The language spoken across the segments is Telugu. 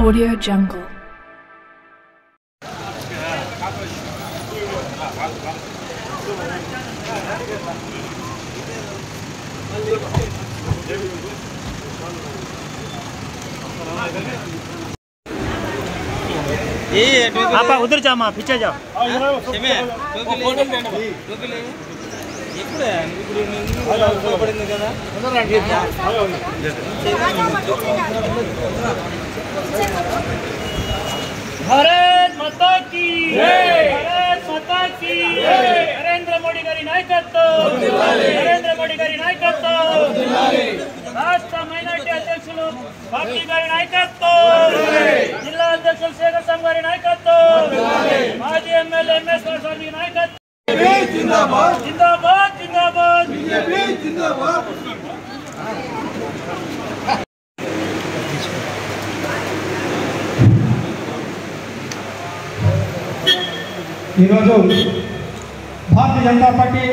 Audio Jungle. आप उधर जाओ माँ पीछे जाओ भारत माता की भारत माता की नरेंद्र मोदी गारी नायकत्व नरेंद्र मोदी गारी नायकत्व राष्ट्र మైనారిటీ అధ్యక్షులు పార్టీ గారి నాయకత్వం జిల్లా అధ్యక్షులు శేఖర్ సామ్ గారి నాయకత్వం మాజీ ఎమ్మెల్యే ఎంఎస్ స్వామి నాయకత్వం జిందాబాద్ జిందాబాద్ జిందాబాద్ బీజేపీ జిందాబాద్ ఈరోజు భారతీయ జనతా పార్టీ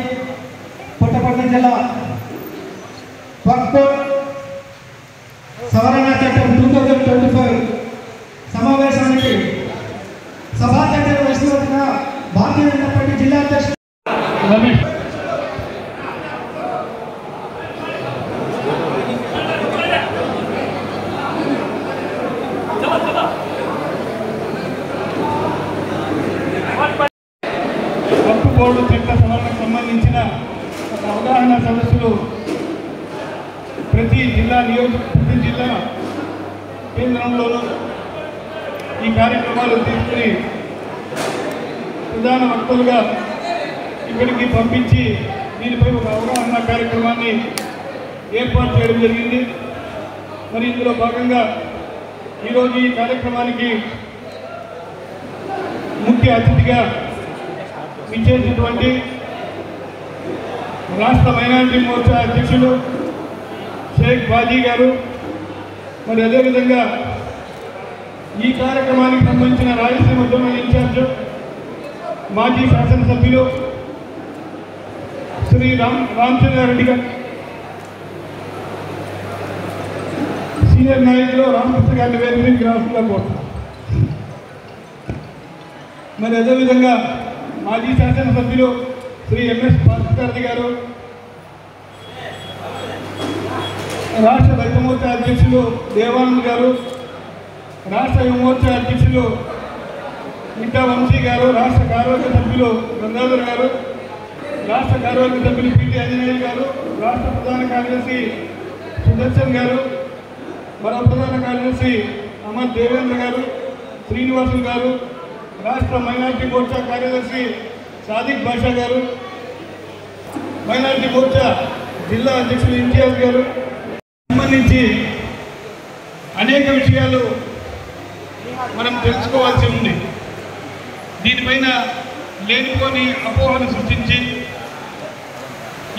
పుట్టపర్తి జిల్లా వక్ఫ్ సవరణ చట్టం 2025 సమావేశానికి సభాధ్యక్షత వహిస్తున్న భారతీయ జనతా పార్టీ జిల్లా అధ్యక్షుడు వక్ఫ్ బోర్డు చట్ట సవరణకు సంబంధించిన అవగాహన సదస్సులు ప్రతి జిల్లా కేంద్రంలోనూ ఈ కార్యక్రమాలు తీసుకుని ప్రధాన వక్తలుగా ఇక్కడికి పంపించి దీనిపై ఒక అవగాహన కార్యక్రమాన్ని ఏర్పాటు చేయడం జరిగింది. మరి ఇందులో భాగంగా ఈరోజు ఈ కార్యక్రమానికి ముఖ్య అతిథిగా విచ్చేసినటువంటి రాష్ట్ర మైనారిటీ మోర్చా అధ్యక్షులు షేక్ బాజీ గారు, మరి అదేవిధంగా ఈ కార్యక్రమానికి సంబంధించిన రాయలసీమ ఉద్యమ ఇన్ఛార్జ్ మాజీ శాసనసభ్యులు శ్రీ రామచంద్రారెడ్డి గారు, సీనియర్ నాయకులు రామకృష్ణ గారిని వేదికకి రాష్ట్రంగా కోరుతారు. మరి అదేవిధంగా మాజీ శాసనసభ్యులు శ్రీ ఎంఎస్ పార్థసారథి గారు, రాష్ట్ర రైతు మోర్చా అధ్యక్షులు దేవానంద్ గారు, రాష్ట్ర యువ మోర్చా అధ్యక్షులు మిట్టా వంశీ గారు, రాష్ట్ర కార్యవర్గ సభ్యులు గంగాధర్ గారు, రాష్ట్ర కార్యవర్గ సభ్యులు పిటి ఆంజనేయులు గారు, రాష్ట్ర ప్రధాన కార్యదర్శి సుదర్శన్ గారు, మరో ప్రధాన కార్యదర్శి అమర్ దేవేంద్ర గారు, శ్రీనివాసులు గారు, రాష్ట్ర మైనార్టీ మోర్చా కార్యదర్శి సాదిక్ బాషా గారు, మైనార్టీ మోర్చా జిల్లా అధ్యక్షులు ఇంతియాజ్ గారు సంబంధించి అనేక విషయాలు మనం తెలుసుకోవాల్సి ఉంది. దీనిపైన లేనిపోని అపోహను సృష్టించి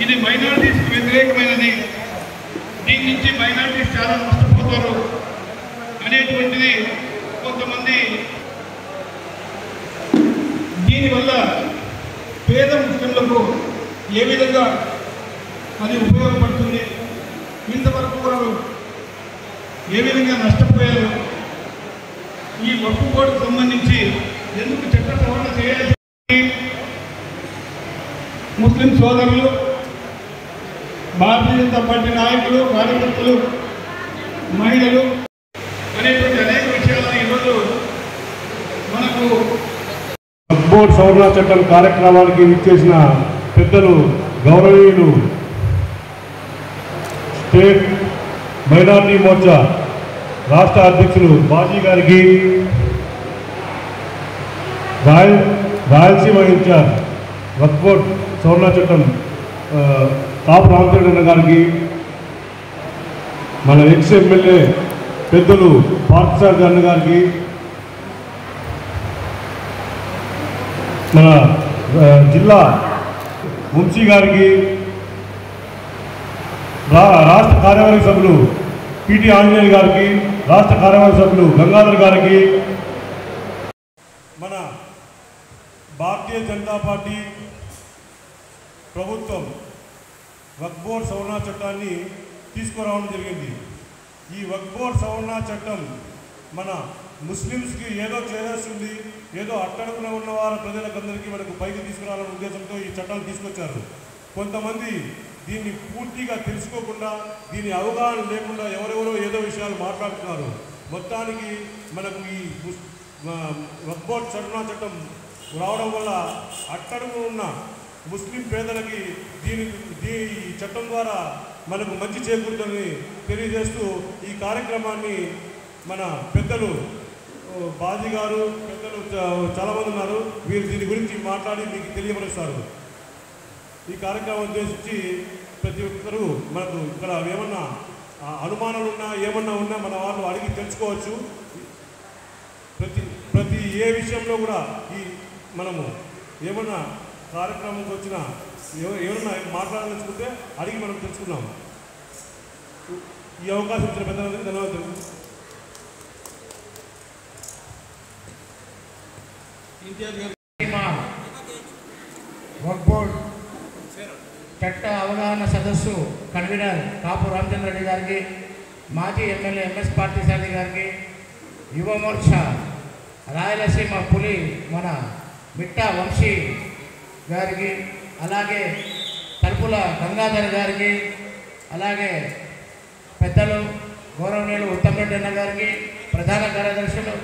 ఇది మైనారిటీస్కి వ్యతిరేకమైనది, దీని నుంచి మైనారిటీస్ చాలా నష్టపోతారు అనేటువంటిది కొంతమంది, దీనివల్ల పేద ముస్లింలకు ఏ విధంగా అది ఉపయోగపడుతుంది, ఇంతవరకు వారు ఏ విధంగా నష్టపోయారు, ఈ వక్ఫ్ బోర్డుకు సంబంధించి ఎందుకు చట్ట సవరణ చేయాల్సి ముస్లిం సోదరులు, భారతీయ జనతా పార్టీ నాయకులు, కార్యకర్తలు, మహిళలు అనేటువంటి అనేక విషయాలను ఈరోజు మనకు వక్ఫ్ బోర్డు సవరణ చట్టం కార్యక్రమానికి విచ్చేసిన పెద్దలు గౌరవనీయులు స్టేట్ మైనార్టీ మోర్చా రాష్ట్ర అధ్యక్షులు బాజీ గారికి, రాయలసీమ ఇన్ఛార్జ్ వక్ఫ్ బోర్డు సవరణ చట్టం తాపు రామచంద్ర గారికి, మన ఎక్స్ ఎమ్మెల్యే పెద్దలు పార్థసారథి గారికి, మన జిల్లా వంశీ గారికి, రాష్ట్ర కార్యవర్గ సభ్యులు పిటి ఆంజనేయులు గారికి, రాష్ట్ర కార్యవర్గ సభ్యులు గంగాధర్ గారికి, మన భారతీయ జనతా పార్టీ ప్రభుత్వం వక్ఫ్ బోర్డు సవరణ చట్టాన్ని తీసుకురావడం జరిగింది. ఈ వక్ఫ్ బోర్డు సవరణ చట్టం మన ముస్లిమ్స్కి ఏదో చేయాల్సింది, ఏదో అట్టడుగున ఉన్న వారి ప్రజలకందరికీ మనకు పైకి తీసుకురావాలనే ఉద్దేశంతో ఈ చట్టాలు తీసుకొచ్చారు. కొంతమంది దీన్ని పూర్తిగా తెలుసుకోకుండా, దీని అవగాహన లేకుండా ఎవరెవరో ఏదో విషయాలు మాట్లాడుతున్నారు. మొత్తానికి మనకు ఈ వక్ఫ్ బోర్డ్ సవరణ చట్టం రావడం వల్ల అట్టడుగు ఉన్న ముస్లిం పేదలకి ఈ చట్టం ద్వారా మనకు మంచి చేకూరుతుందని తెలియజేస్తూ ఈ కార్యక్రమాన్ని మన పెద్దలు బాజీ గారు, పెద్దలు చాలామంది ఉన్నారు, వీరు దీని గురించి మాట్లాడి మీకు తెలియపరుస్తారు. ఈ కార్యక్రమం ఉద్దేశించి ప్రతి ఒక్కరూ మనకు ఇక్కడ ఏమన్నా అనుమానాలు ఉన్నా ఏమన్నా ఉన్నా మన వాళ్ళు అడిగి తెలుసుకోవచ్చు. ప్రతి ఏ విషయంలో కూడా ఈ మనము ఏమన్నా కార్యక్రమంకి వచ్చినా ఎవరన్నా మాట్లాడాలనుకుంటే అడిగి మనం తెలుసుకున్నాము. ఈ అవకాశం ఇచ్చిన పెద్దలందరికీ ధన్యవాదాలు. వక్ఫ్ బోర్డ్ చట్ట అవగాహన సదస్సు కన్వీనర్ కాపు రామచంద్ర రెడ్డి గారికి, మాజీ ఎమ్మెల్యే ఎంఎస్ పార్థసారథి గారికి, యువ మోర్చా రాయలసీమ పులి మన మిట్టా వంశీ గారికి, అలాగే తలుపుల గంగాధర్ గారికి, అలాగే పెద్దలు గౌరవనీయులు ఉత్తమరెడ్డి అన్న గారికి, ప్రధాన కార్యదర్శులు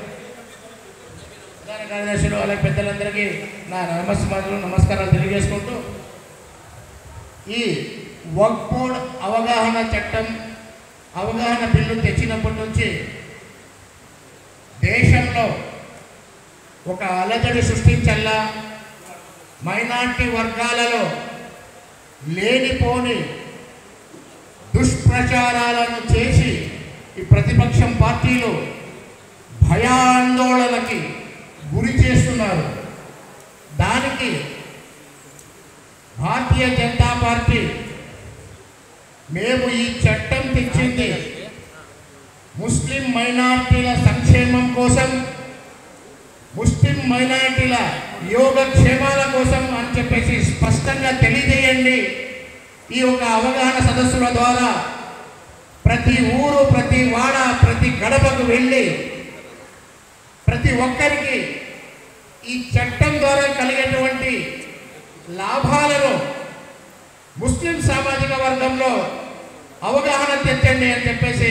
అలాగే పెద్దలందరికీ నా నమస్కారాలు తెలియజేసుకుంటూ, ఈ వక్ఫ్ బోర్డ్ అవగాహన చట్టం అవగాహన బిల్లు తెచ్చినప్పటి నుంచి దేశంలో ఒక అలజడి సృష్టించల్లా, మైనారిటీ వర్గాలలో లేనిపోని దుష్ప్రచారాలను చేసి ఈ ప్రతిపక్షం పార్టీలు భయాందోళనకి గురి చేస్తున్నారు. దానికి భారతీయ జనతా పార్టీ మేము ఈ చట్టం తెచ్చింది ముస్లిం మైనారిటీల సంక్షేమం కోసం, ముస్లిం మైనారిటీల యోగక్షేమాల కోసం అని చెప్పేసి స్పష్టంగా తెలియజేయండి. ఈ యొక్క అవగాహన సదస్సుల ద్వారా ప్రతి ఊరు, ప్రతి వాడ, ప్రతి గడపకు వెళ్ళి ప్రతి ఒక్కరికి ఈ చట్టం ద్వారా కలిగేటువంటి లాభాలను ముస్లిం సామాజిక వర్గంలో అవగాహన తెచ్చండి అని చెప్పేసి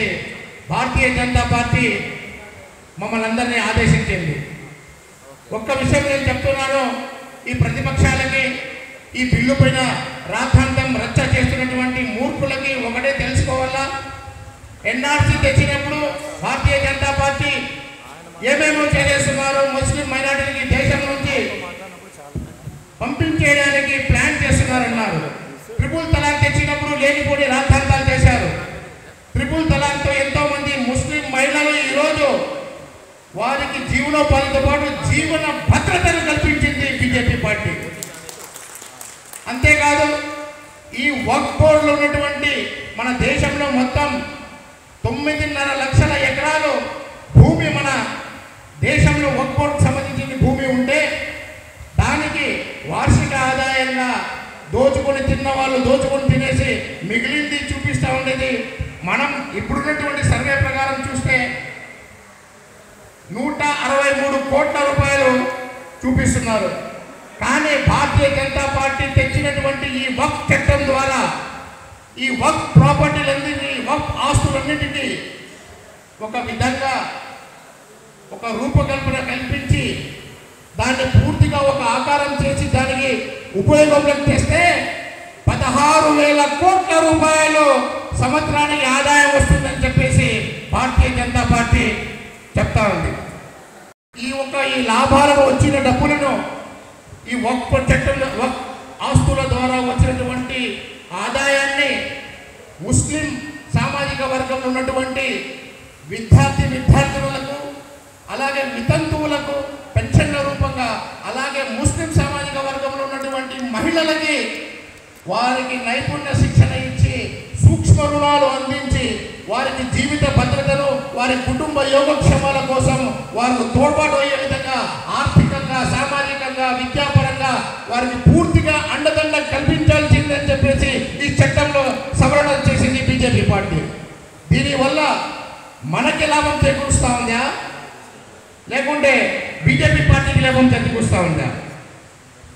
భారతీయ జనతా పార్టీ మమ్మల్ని అందరినీ ఆదేశించింది. ఒక్క విషయం నేను చెప్తున్నాను, ఈ ప్రతిపక్షాలకి ఈ బిల్లు పైన రాద్ధాంతం రచ్చ చేస్తున్నటువంటి మూర్ఖులకి ఒకటే తెలుసుకోవాలా, ఎన్ఆర్సీ తెచ్చినప్పుడు భారతీయ జనతా పార్టీ ఏమేమో చేస్తున్నారు, ముస్లిం మైనారిటీకి దేశం నుంచి పంపించేయడానికి ప్లాన్ చేస్తున్నారన్నారు. ట్రిపుల్ తలాక్ తెచ్చినప్పుడు లేనిపోని రాద్ధాంతాలు చేశారు. ట్రిపుల్ తలాక్తో ఎంతో మంది ముస్లిం మహిళలు ఈరోజు వారికి జీవనోపాధితో పాటు జీవన భద్రతను కల్పించింది బీజేపీ పార్టీ. అంతేకాదు, ఈ వక్ఫ్ బోర్డులో ఉన్నటువంటి మన దేశంలో మొత్తం 9.5 లక్షల ఎకరాలు భూమి మన దేశంలో వక్ఫ్ బోర్డుకు సంబంధించిన భూమి ఉంటే దానికి వార్షిక ఆదాయంగా దోచుకొని తిన్న వాళ్ళు దోచుకొని తినేసి మిగిలింది చూపిస్తూ ఉండేది. మనం ఇప్పుడున్నటువంటి సర్వే ప్రకారం చూస్తే 163 కోట్ల రూపాయలు చూపిస్తున్నారు. కానీ భారతీయ జనతా పార్టీ తెచ్చినటువంటి ఈ వక్ఫ్ చట్టం ద్వారా ఈ వక్ఫ్ ప్రాపర్టీలన్నింటినీ, వక్ఫ్ ఆస్తులన్నింటినీ ఒక విధంగా ఒక రూపకల్పన కల్పించి దాన్ని పూర్తిగా ఒక ఆకారం చేసి దానికి ఉపయోగంలోకి తెస్తే 16,000 కోట్ల రూపాయలు సంవత్సరానికి ఆదాయం వస్తుందని చెప్పేసి భారతీయ జనతా పార్టీ చెప్తా ఉంది. ఈ లాభాలను వచ్చిన డబ్బులను ఈ వక్ఫ్ చట్టం వక్ఫ్ ఆస్తుల ద్వారా వచ్చినటువంటి ఆదాయాన్ని ముస్లిం సామాజిక వర్గంలో ఉన్నటువంటి విద్యార్థులకు, అలాగే వితంతువులకు పెన్షన్ల రూపంగా, అలాగే ముస్లిం సామాజిక వర్గంలో ఉన్నటువంటి మహిళలకి వారికి నైపుణ్య శిక్షణ ఇచ్చి సూక్ష్మ రుణాలు అందించి వారికి జీవిత భద్రతను, వారి కుటుంబ యోగక్షేమాల కోసం వారికి తోడ్పాటు అయ్యే విధంగా ఆర్థికంగా, సామాజికంగా, విద్యాపరంగా వారికి పూర్తిగా అండదండ కల్పించాల్సిందని చెప్పేసి ఈ చట్టంలో సవరణ చేసింది బీజేపీ పార్టీ. దీనివల్ల మనకి లాభం చేకూరుస్తా ఉందా? లేకుంటే బీజేపీ పార్టీకి లాభం చేకూరుస్తూ ఉందా?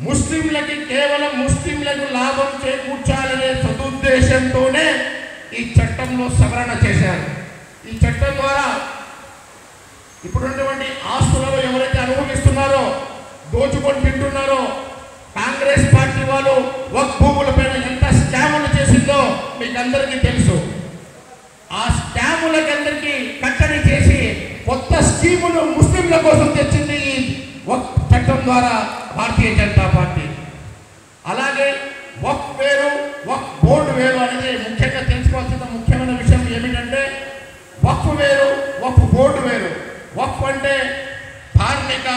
ముస్లింలకి కేవలం ముస్లింలకు లాభం చేకూర్చాలనే సదుద్దేశంతోనే ఈ చట్టంలో సవరణ చేశారు. ఈ చట్టం ద్వారా ఇప్పుడున్నటువంటి ఆస్తులను ఎవరైతే అనుభవిస్తున్నారో, దోచుకొని తింటున్నారో, కాంగ్రెస్ పార్టీ వాళ్ళు వక్ఫ్ భూములపైన ఎంత స్కాములు చేసిందో మీకు అందరికీ తెలుసు. ఆ స్కాములకందరికీ కట్టడి చేసి కొత్త స్కీములు ముస్లింల కోసం తెచ్చింది ఈ వక్ఫ్ చట్టం ద్వారా భారతీయ జనతా పార్టీ. అలాగే వక్ఫ్ వేరు, వక్ఫ్ బోర్డు వేరు అనేది ముఖ్యంగా తెలుసుకోవాల్సిన ముఖ్యమైన విషయం ఏమిటంటే, వక్ఫ్ వేరు, వక్ఫ్ బోర్డు వేరు. వక్ఫ్ అంటే ధార్మిక,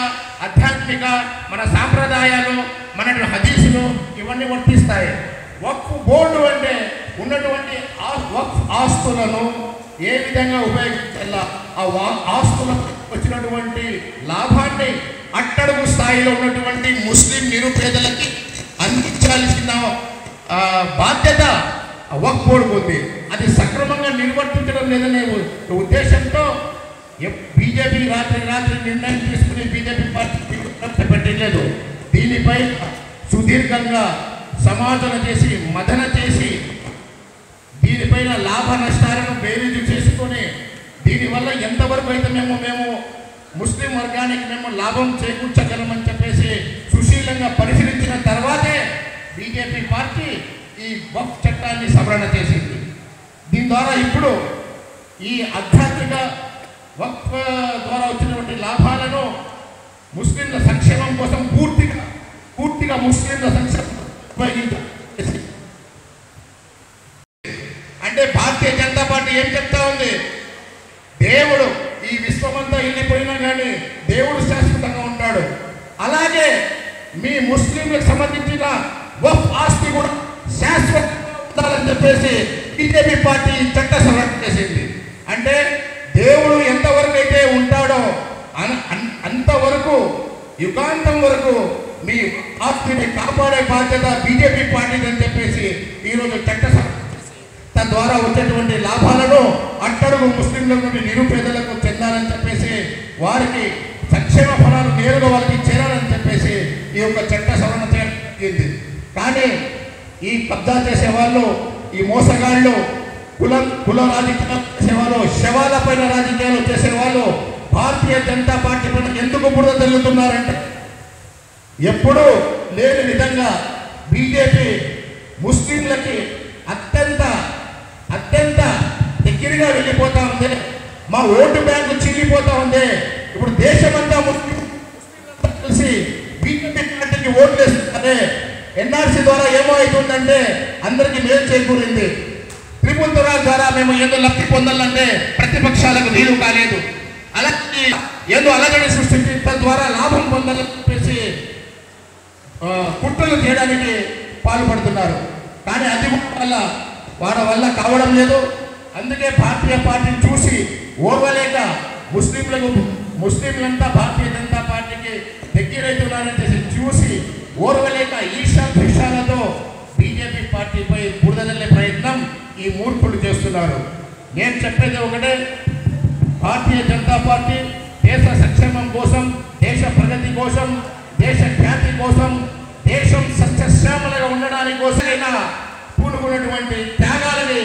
ఆధ్యాత్మిక, మన సాంప్రదాయాలు, మన హదీసులు ఇవన్నీ వర్తిస్తాయి. వక్ఫ్ బోర్డు అంటే ఉన్నటువంటి వక్ఫ్ ఆస్తులను ఏ విధంగా ఉపయోగించాలా, ఆ ఆస్తులకు వచ్చినటువంటి లాభాన్ని అట్టడుగు స్థాయిలో ఉన్నటువంటి ముస్లిం నిరుపేదలకి అందించాల్సిన బాధ్యత వక్ఫ్ బోర్డుకు ఉంది. అది సక్రమంగా నిర్వర్తించడం లేదనే ఉద్దేశంతో బీజేపీ రాత్రి నిర్ణయం తీసుకుని బీజేపీ పార్టీ పెట్టలేదు. దీనిపై సుదీర్ఘంగా సమాలోచన చేసి, మదన చేసి, దీనిపైన లాభ నష్టాలను బేరీజు చేసుకొని దీనివల్ల ఎంతవరకు అయితే మేము ముస్లిం వర్గానికి మేము లాభం చేకూర్చగలమని చెప్పేసి సుశీలంగా పరిశీలించిన తర్వాతే బీజేపీ పార్టీ ఈ వక్ఫ్ చట్టాన్ని సవరణ చేసింది. దీని ద్వారా ఇప్పుడు ఈ ఆధ్యాత్మిక వక్ఫ్ ద్వారా వచ్చినటువంటి లాభాలను ముస్లింల సంక్షేమం కోసం పూర్తిగా ముస్లింల సంక్షేమం ఉపయోగించాలి. అంటే భారతీయ జనతా పార్టీ ఏం చెప్తా ఉంది? దేవుడు ఈ విశ్వమంతా వెళ్ళిపోయినా కానీ దేవుడు శాశ్వతంగా ఉంటాడు. అలాగే మీ ముస్లింలకు సంబంధించిన వక్ఫ్ ఆస్తి కూడా శాశ్వతంగా ఉండాలని చెప్పేసి బీజేపీ పార్టీ చట్ట సవరణ చేసింది. అంటే దేవుడు ఎంతవరకు అయితే ఉంటాడో అంతవరకు యుగాంతం వరకు మీ ఆస్తిని కాపాడే బాధ్యత బీజేపీ పార్టీని అని చెప్పేసి ఈరోజు చట్ట తద్వారా వచ్చేటువంటి లాభాలను అట్టడుగు ముస్లింల నుండి నిరుపేదలకు చెందాలని చెప్పేసి, వారికి సంక్షేమ ఫలాలు నేరుగా వాళ్ళకి చేరాలని చెప్పేసి ఈ యొక్క చట్ట సవరణ జరిగింది. కానీ ఈ కబ్జా చేసేవాళ్ళు, ఈ మోసగాళ్ళు, కుల రాజకీయాలు చేసేవాళ్ళు, శవాల పైన రాజకీయాలు చేసేవాళ్ళు భారతీయ జనతా పార్టీ పైన ఎందుకు బురద జరుగుతున్నారంటే, ఎప్పుడూ లేని విధంగా బీజేపీ ముస్లింలకి అత్యంత దగ్గరగా వెళ్ళిపోతా ఉంది. మా ఓటు బ్యాంకు చిల్లిపోతా ఉంది. ఇప్పుడు దేశమంతా ముస్లిం కలిసి బీజేపీ పార్టీకి ఓట్లు వేస్తుంటే ఎన్ఆర్సీ ద్వారా ఏమో అవుతుందంటే అందరికీ మేలు చేకూరింది. త్రిపుల్ తలాక్ ద్వారా మేము ఏదో లబ్ధి పొందాలంటే ప్రతిపక్షాలకు వీలు కాలేదు. అలాగే ఏదో అలజడి సృష్టించడం ద్వారా లాభం పొందాలని చెప్పేసి కుట్రలు చేయడానికి పాల్పడుతున్నారు. కానీ అది వాళ్ళ వల్ల కావడం లేదు. అందుకే భారతీయ పార్టీని చూసి ఓర్వలేక ముస్లింలంతా భారతీయ జనతా పార్టీకి దగ్గరైతున్నారని చూసి ఓర్వలేక ఈశాలతో బీజేపీ పార్టీపై బురదల్లే ప్రయత్నం ఈ మూర్ఖులు చేస్తున్నారు. నేను చెప్పేది ఒకటే, భారతీయ జనతా పార్టీ దేశ సంక్షేమం కోసం, దేశ ప్రగతి కోసం, దేశ ఖ్యాతి కోసం, దేశం సస్యశ్యామలుగా ఉండడానికి కోసమైనా పూనుకున్నటువంటి త్యాగాలని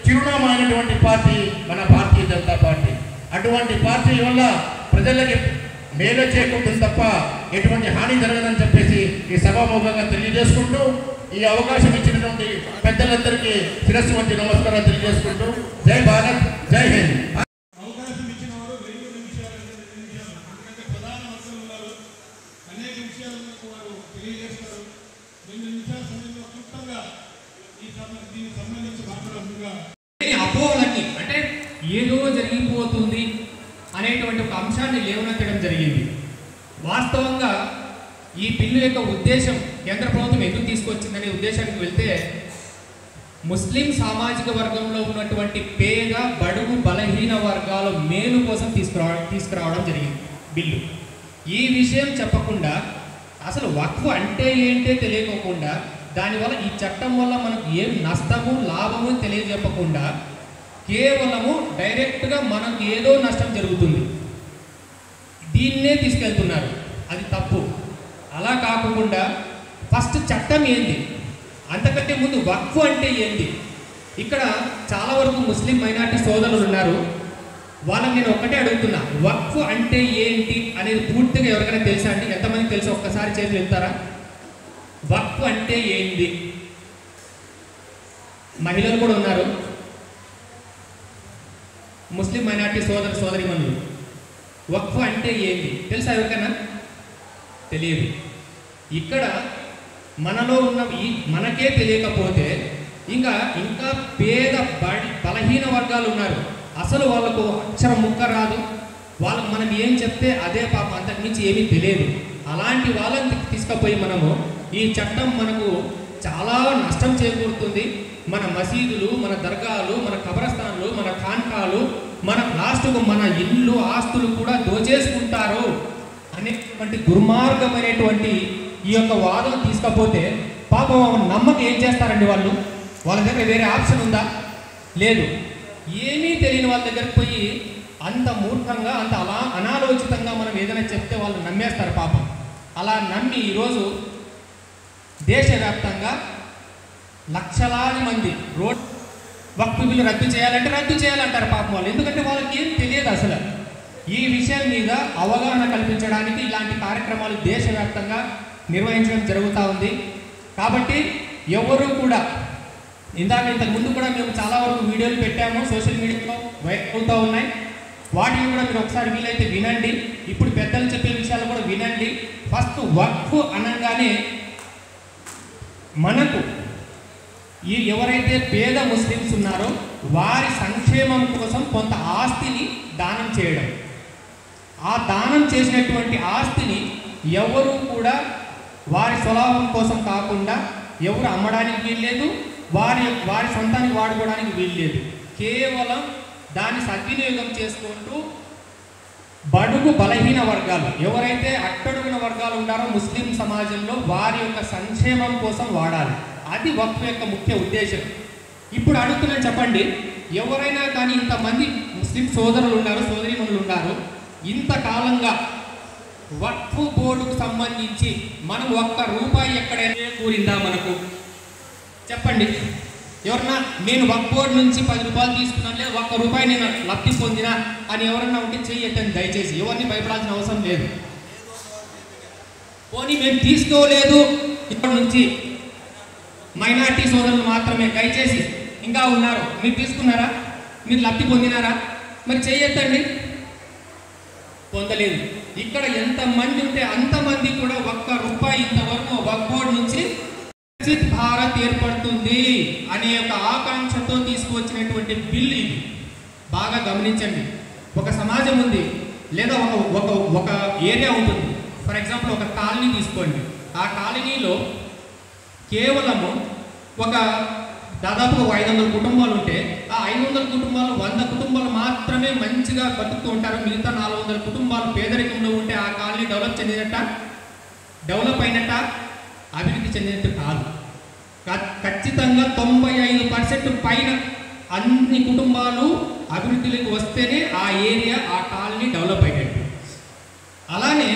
చిరునామా అయినటువంటి పార్టీ మన భారతీయ జనతా పార్టీ. అటువంటి పార్టీ వల్ల ప్రజలకి మేలు చేకూరుతుంది తప్ప ఎటువంటి హాని జరగదని చెప్పేసి ఈ సభాముఖంగా తెలియజేసుకుంటూ, ఈ అవకాశం ఇచ్చినటువంటి పెద్దలందరికీ శిరస్సు వంటి నమస్కారాలు తెలియజేసుకుంటూ, జై భారత్, జై హింద్. అవకాశం ఇచ్చిన వారు 2 నిమిషాలు, ఎందుకంటే ప్రధాన అంశాలు ఉన్నారు, అనేక విషయాలకు వారు తెలియజేస్తారు. 2 నిమిషాల సమయంలో క్లుప్తంగా దీనికి సంబంధించి మాట్లాడుతుందిగా అపోహలన్నీ, అంటే ఏదో జరిగిపోతుంది అనేటువంటి ఒక అంశాన్ని లేవనెత్తడం జరిగింది. వాస్తవంగా ఈ బిల్లు యొక్క ఉద్దేశం, కేంద్ర ప్రభుత్వం ఎందుకు తీసుకొచ్చిందనే ఉద్దేశానికి వెళ్తే, ముస్లిం సామాజిక వర్గంలో ఉన్నటువంటి పేద, బడుగు, బలహీన వర్గాల మేలు కోసం తీసుకురావడం జరిగింది బిల్లు. ఈ విషయం చెప్పకుండా, అసలు వక్ఫ్ అంటే ఏంటో తెలియకోకుండా, దానివల్ల ఈ చట్టం వల్ల మనకు ఏం నష్టము లాభము తెలియజెప్పకుండా కేవలము డైరెక్ట్గా మనకు ఏదో నష్టం జరుగుతుంది, దీన్నే దీన్నే తీసుకెళ్తున్నారు. అది తప్పు. అలా కాకుండా ఫస్ట్ చట్టం ఏంది, అంతకంటే ముందు వక్ఫ్ అంటే ఏంది. ఇక్కడ చాలా వరకు ముస్లిం మైనారిటీ సోదరులు ఉన్నారు, వాళ్ళని నేను ఒక్కటే అడుగుతున్నా, వక్ఫ్ అంటే ఏంటి అనేది పూర్తిగా ఎవరికైనా తెలుసా అండి? ఎంతమంది తెలుసు? ఒక్కసారి చేతులు ఎత్తారా? వక్ఫ్ అంటే ఏంటి? మహిళలు కూడా ఉన్నారు, ముస్లిం మైనారిటీ సోదరిమణులు. వక్ఫ్ అంటే ఏంటి తెలుసా ఎవరికైనా? తెలియదు. ఇక్కడ మనలో ఉన్న మనకే తెలియకపోతే ఇంకా పేద బలహీన వర్గాలు ఉన్నారు, అసలు వాళ్ళకు అక్షరం ముక్క రాదు, వాళ్ళకు మనం ఏం చెప్తే అదే పాపం, అంతకుమించి ఏమీ తెలియదు. అలాంటి వాళ్ళని తీసుకుపోయి మనము ఈ చట్టం మనకు చాలా నష్టం చేకూరుతుంది. మన మసీదులు, మన దర్గాలు, మన కబరస్థాన్లు, మన ఖాన్ఖాలు, మన లాస్ట్కు మన ఇల్లు ఆస్తులు కూడా దోచేసుకుంటారు అనేటువంటి దుర్మార్గమైనటువంటి ఈ యొక్క వాదన తీసుకపోతే పాపం నమ్మక ఏం చేస్తారండి వాళ్ళు? వాళ్ళ దగ్గర వేరే ఆప్షన్ ఉందా? లేదు. ఏమీ తెలియని వాళ్ళ దగ్గరికి పోయి అంత మూర్ఖంగా, అంత అనాలోచితంగా మనం ఏదైనా చెప్తే వాళ్ళు నమ్మేస్తారు పాపం. అలా నమ్మి ఈరోజు దేశవ్యాప్తంగా లక్షలాది మంది వక్ఫ్ బిల్లు రద్దు చేయాలంటారు పాపం వాళ్ళు. ఎందుకంటే వాళ్ళకి ఏం తెలియదు అసలు. ఈ విషయం మీద అవగాహన కల్పించడానికి ఇలాంటి కార్యక్రమాలు దేశవ్యాప్తంగా నిర్వహించడం జరుగుతూ ఉంది. కాబట్టి ఎవరు కూడా ఇంతకు ముందు కూడా మేము చాలా వరకు వీడియోలు పెట్టాము, సోషల్ మీడియాలో వైరల్ అవుతూ ఉన్నాయి. వాటిని కూడా మీరు ఒకసారి వీలైతే వినండి. ఇప్పుడు పెద్దలు చెప్పే విషయాలు కూడా వినండి. ఫస్ట్ వక్ఫ్ అనగానే మనకు ఎవరైతే పేద ముస్లిమ్స్ ఉన్నారో వారి సంక్షేమం కోసం కొంత ఆస్తిని దానం చేయడం. ఆ దానం చేసినటువంటి ఆస్తిని ఎవరు కూడా వారి స్వలాభం కోసం కాకుండా ఎవరు అమ్మడానికి వీల్లేదు, వారి సొంతానికి వాడుకోవడానికి వీల్లేదు. కేవలం దాన్ని సద్వినియోగం చేసుకుంటూ బడుగు బలహీన వర్గాలు, ఎవరైతే అట్టడుగున వర్గాలు ఉన్నారో ముస్లిం సమాజంలో, వారి యొక్క సంక్షేమం కోసం వాడాలి. అది వక్ఫ్ యొక్క ముఖ్య ఉద్దేశం. ఇప్పుడు అడుగుతున్నాను, చెప్పండి, ఎవరైనా కానీ ఇంతమంది ముస్లిం సోదరులు ఉన్నారు, సోదరీమణులు ఉన్నారు, ఇంతకాలంగా వక్ఫ్ బోర్డుకు సంబంధించి మనం ₹1 ఎక్కడైనా కూరిందా మనకు? చెప్పండి. ఎవరన్నా నేను వక్ఫ్ బోర్డు నుంచి ₹10 తీసుకున్నాను, లేదా ₹1 నేను లబ్ధి పొందినా అని ఎవరన్నా ఉంటే చెయ్యొద్దని దయచేసి. ఎవరిని భయపడాల్సిన అవసరం లేదు. పోనీ మేము తీసుకోలేదు ఇప్పటి నుంచి మైనార్టీ సోదరులు మాత్రమే దయచేసి ఇంకా ఉన్నారు, మీరు తీసుకున్నారా? మీరు లబ్ధి పొందినారా? మరి చెయ్యొద్దండి. పొందలేదు. ఇక్కడ ఎంతమంది ఉంటే అంతమంది కూడా ₹1 ఇంతవరకు వక్ఫ్ బోర్డు నుంచి వికసిత్ భారత్ ఏర్పడుతుంది అనే ఒక ఆకాంక్షతో తీసుకువచ్చినటువంటి బిల్ ఇది. బాగా గమనించండి. ఒక సమాజం ఉంది, లేదా ఒక ఏరియా ఉంటుంది. ఫర్ ఎగ్జాంపుల్ ఒక కాలనీ తీసుకోండి. ఆ కాలనీలో కేవలము దాదాపు 500 కుటుంబాలు ఉంటే ఆ 500 కుటుంబాలు 100 కుటుంబాలు మాత్రమే మంచిగా బతుకుతూ ఉంటారు. మిగతా 400 కుటుంబాలు పేదరికంలో ఉంటే ఆ కాలనీ డెవలప్ అయినట్ట, అభివృద్ధి చెందినట్టు కాదు. ఖచ్చితంగా 95% పైన అన్ని కుటుంబాలు అభివృద్ధిలోకి వస్తేనే ఆ ఏరియా, ఆ కాలనీ డెవలప్ అయినట్టు. అలానే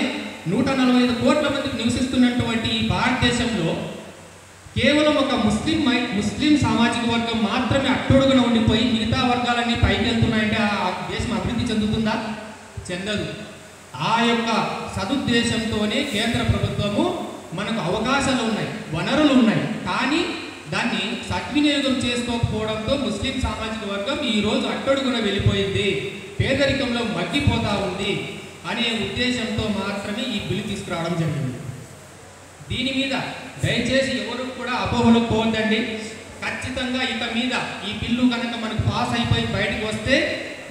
145 కోట్ల మందికి నివసిస్తున్నటువంటి ఈ భారతదేశంలో కేవలం ఒక ముస్లిం సామాజిక వర్గం మాత్రమే అట్టడుగున ఉండిపోయి మిగతా వర్గాలన్నీ పైకి వెళ్తున్నాయంటే ఆ దేశం అభివృద్ధి చెందుతుందా? చెందదు. ఆ యొక్క సదుద్దేశంతోనే కేంద్ర ప్రభుత్వము మనకు అవకాశాలు ఉన్నాయి, వనరులు ఉన్నాయి, కానీ దాన్ని సద్వినియోగం చేసుకోకపోవడంతో ముస్లిం సామాజిక వర్గం ఈరోజు అట్టడుగున వెళ్ళిపోయింది, పేదరికంలో మగ్గిపోతూ ఉంది అనే ఉద్దేశంతో మాత్రమే ఈ బిల్లు తీసుకురావడం జరిగింది. దీని మీద దయచేసి ఎవరు కూడా అపోహలకు పోవద్దండి. ఖచ్చితంగా ఇక మీద ఈ బిల్లు కనుక మనకు పాస్ అయిపోయి బయటకు వస్తే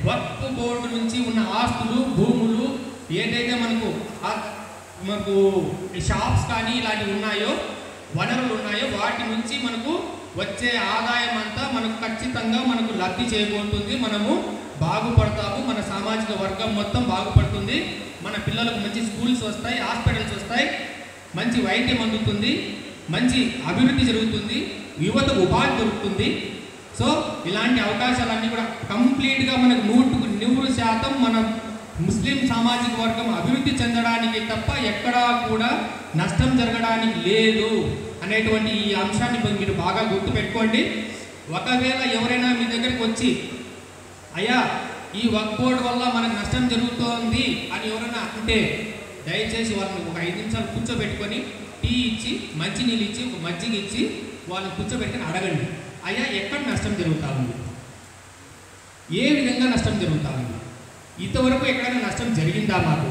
వక్ఫ్ బోర్డు నుంచి ఉన్న ఆస్తులు, భూములు ఏదైతే మనకు షాప్స్ కానీ ఇలాంటివి ఉన్నాయో, వనరులు ఉన్నాయో, వాటి నుంచి మనకు వచ్చే ఆదాయం అంతా మనకు ఖచ్చితంగా మనకు లబ్ధి చేయబోతుంది. మనము బాగుపడతాము, మన సామాజిక వర్గం మొత్తం బాగుపడుతుంది, మన పిల్లలకు మంచి స్కూల్స్ వస్తాయి, హాస్పిటల్స్ వస్తాయి, మంచి వైద్యం అందుతుంది, మంచి అభివృద్ధి జరుగుతుంది, యువతకు ఉపాధి దొరుకుతుంది. సో ఇలాంటి అవకాశాలన్నీ కూడా కంప్లీట్గా మనకు 100% మన ముస్లిం సామాజిక వర్గం అభివృద్ధి చెందడానికి తప్ప ఎక్కడా కూడా నష్టం జరగడానికి లేదు అనేటువంటి ఈ అంశాన్ని మీరు బాగా గుర్తుపెట్టుకోండి. ఒకవేళ ఎవరైనా మీ దగ్గరికి వచ్చి అయ్యా ఈ వక్ఫ్ బోర్డు వల్ల మనకు నష్టం జరుగుతోంది అని ఎవరైనా అంటే దయచేసి వాళ్ళని ఒక 5 నిమిషాలు కూర్చోబెట్టుకొని టీ ఇచ్చి మంచినీళ్ళు ఇచ్చి ఒక మజ్జిగ ఇచ్చి వాళ్ళని కూర్చోబెట్టుకొని అడగండి, అయ్యా ఎక్కడ నష్టం జరుగుతూ ఉంది, ఏ విధంగా నష్టం జరుగుతూ ఉంది, ఇంతవరకు ఎక్కడైనా నష్టం జరిగిందా మాకు,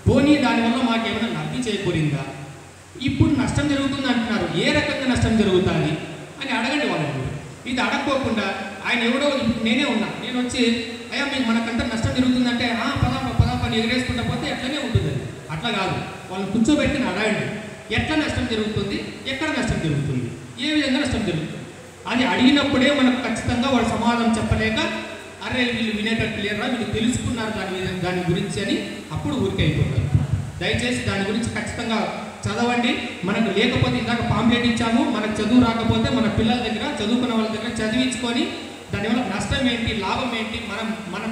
పోనీ దానివల్ల మాకు ఏమైనా లబ్ధి చేకూరిందా, ఇప్పుడు నష్టం జరుగుతుంది అంటున్నారు, ఏ రకంగా నష్టం జరుగుతుంది అని అడగండి వాళ్ళని. ఇది అడగకోకుండా ఆయన ఎవడో నేనే ఉన్నా, నేను వచ్చి అయ్యా మీకు మనకంటే నష్టం జరుగుతుందంటే పదాపని ఎగరేసుకుంటా పోతే ఎట్లనే ఉంటుంది. అట్లా కాదు, వాళ్ళని కూర్చోబెట్టి అడగండి ఎట్లా నష్టం జరుగుతుంది, ఎక్కడ నష్టం జరుగుతుంది, ఏ విధంగా నష్టం జరుగుతుంది. అది అడిగినప్పుడే మనకు ఖచ్చితంగా వాళ్ళు సమాధానం చెప్పలేక అరే వీళ్ళు వినేటట్టు లేరా, వీళ్ళు తెలుసుకున్నారు దాని గురించి అని అప్పుడు ఊరికైపోతారు. దయచేసి దాని గురించి ఖచ్చితంగా చదవండి. మనకు లేకపోతే ఇందాక పాంప్లెట్ ఇచ్చాము, మనకు చదువు రాకపోతే మన పిల్లల దగ్గర చదువుకున్న వాళ్ళ దగ్గర చదివించుకొని దానివల్ల నష్టం ఏంటి లాభం ఏంటి, మన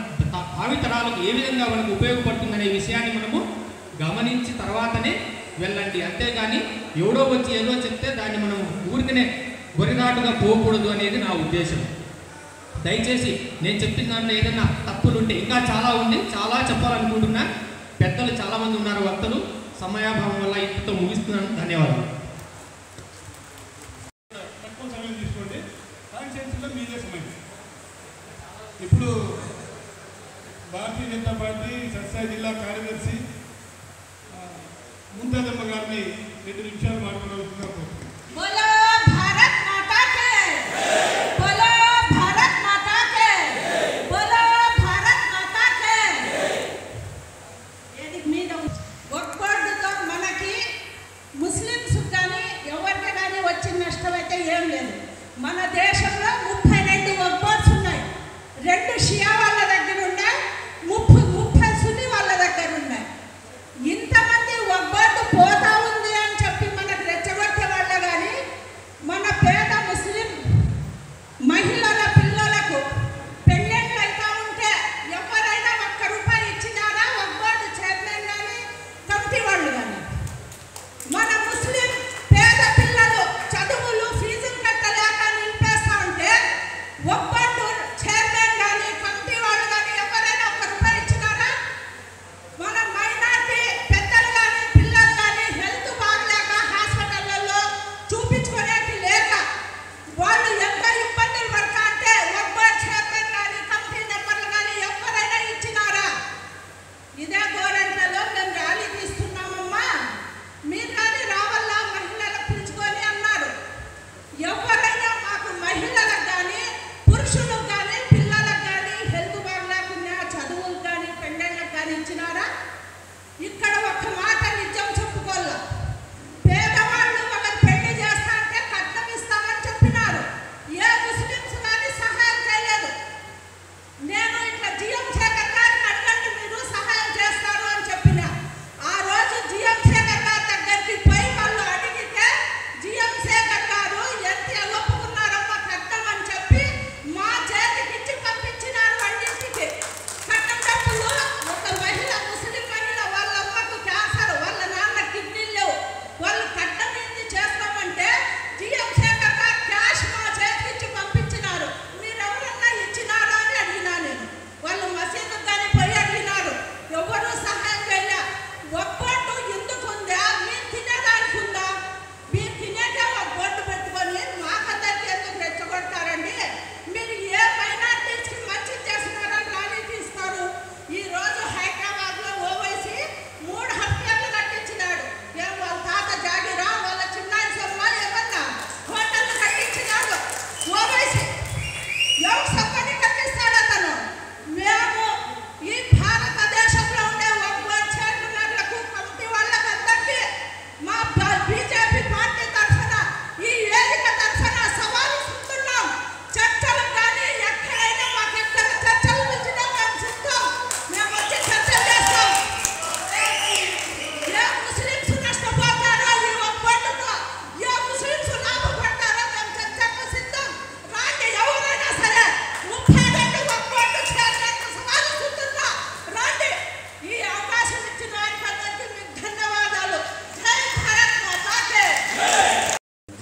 భావితరాలకు ఏ విధంగా మనకు ఉపయోగపడుతుందనే విషయాన్ని మనము గమనించి తర్వాతనే వెళ్ళండి. అంతేగాని ఎవడో వచ్చి ఏదో చెప్తే దాన్ని మనం ఊరికనే గొరినాటుగా పోకూడదు అనేది నా ఉద్దేశం. దయచేసి నేను చెప్పిన దాంట్లో ఏదైనా తప్పులు ఉంటే, ఇంకా చాలా ఉంది, చాలా చెప్పాలనుకుంటున్నా, పెద్దలు చాలామంది ఉన్నారు వక్తలు, సమయాభావం వల్ల ఇంతతో ముగిస్తున్నాను. ధన్యవాదాలు. తక్కువ సమయం తీసుకోండి, కాన్స్టిట్యూన్సీలో మీదే సమయం. ఇప్పుడు భారతీయ జనతా పార్టీ సత్సాయి జిల్లా కార్యదర్శి ముంతాజమ్మ గారిని 2 నిమిషాలు మాట్లాడుతున్నారు. बोलो भारत माता के, बोलो भारत माता के, बोलो भारत माता के. ఏది మీద ఒక్కడుతో మనకి ముస్లిమ్స్ కానీ ఎవరికి కానీ వచ్చిన నష్టం అయితే ఏం లేదు. మన దేశంలో 32 వక్ఫ్ ఉన్నాయి. 2 షియా వాళ్ళ దగ్గర ఉన్నాయి, 30 సున్నీ వాళ్ళ దగ్గర ఉన్నాయి. ఇంతమంది వక్ఫ్ పోతా ఉంది అని చెప్పి మనకు రెచ్చగొట్టే వాళ్ళే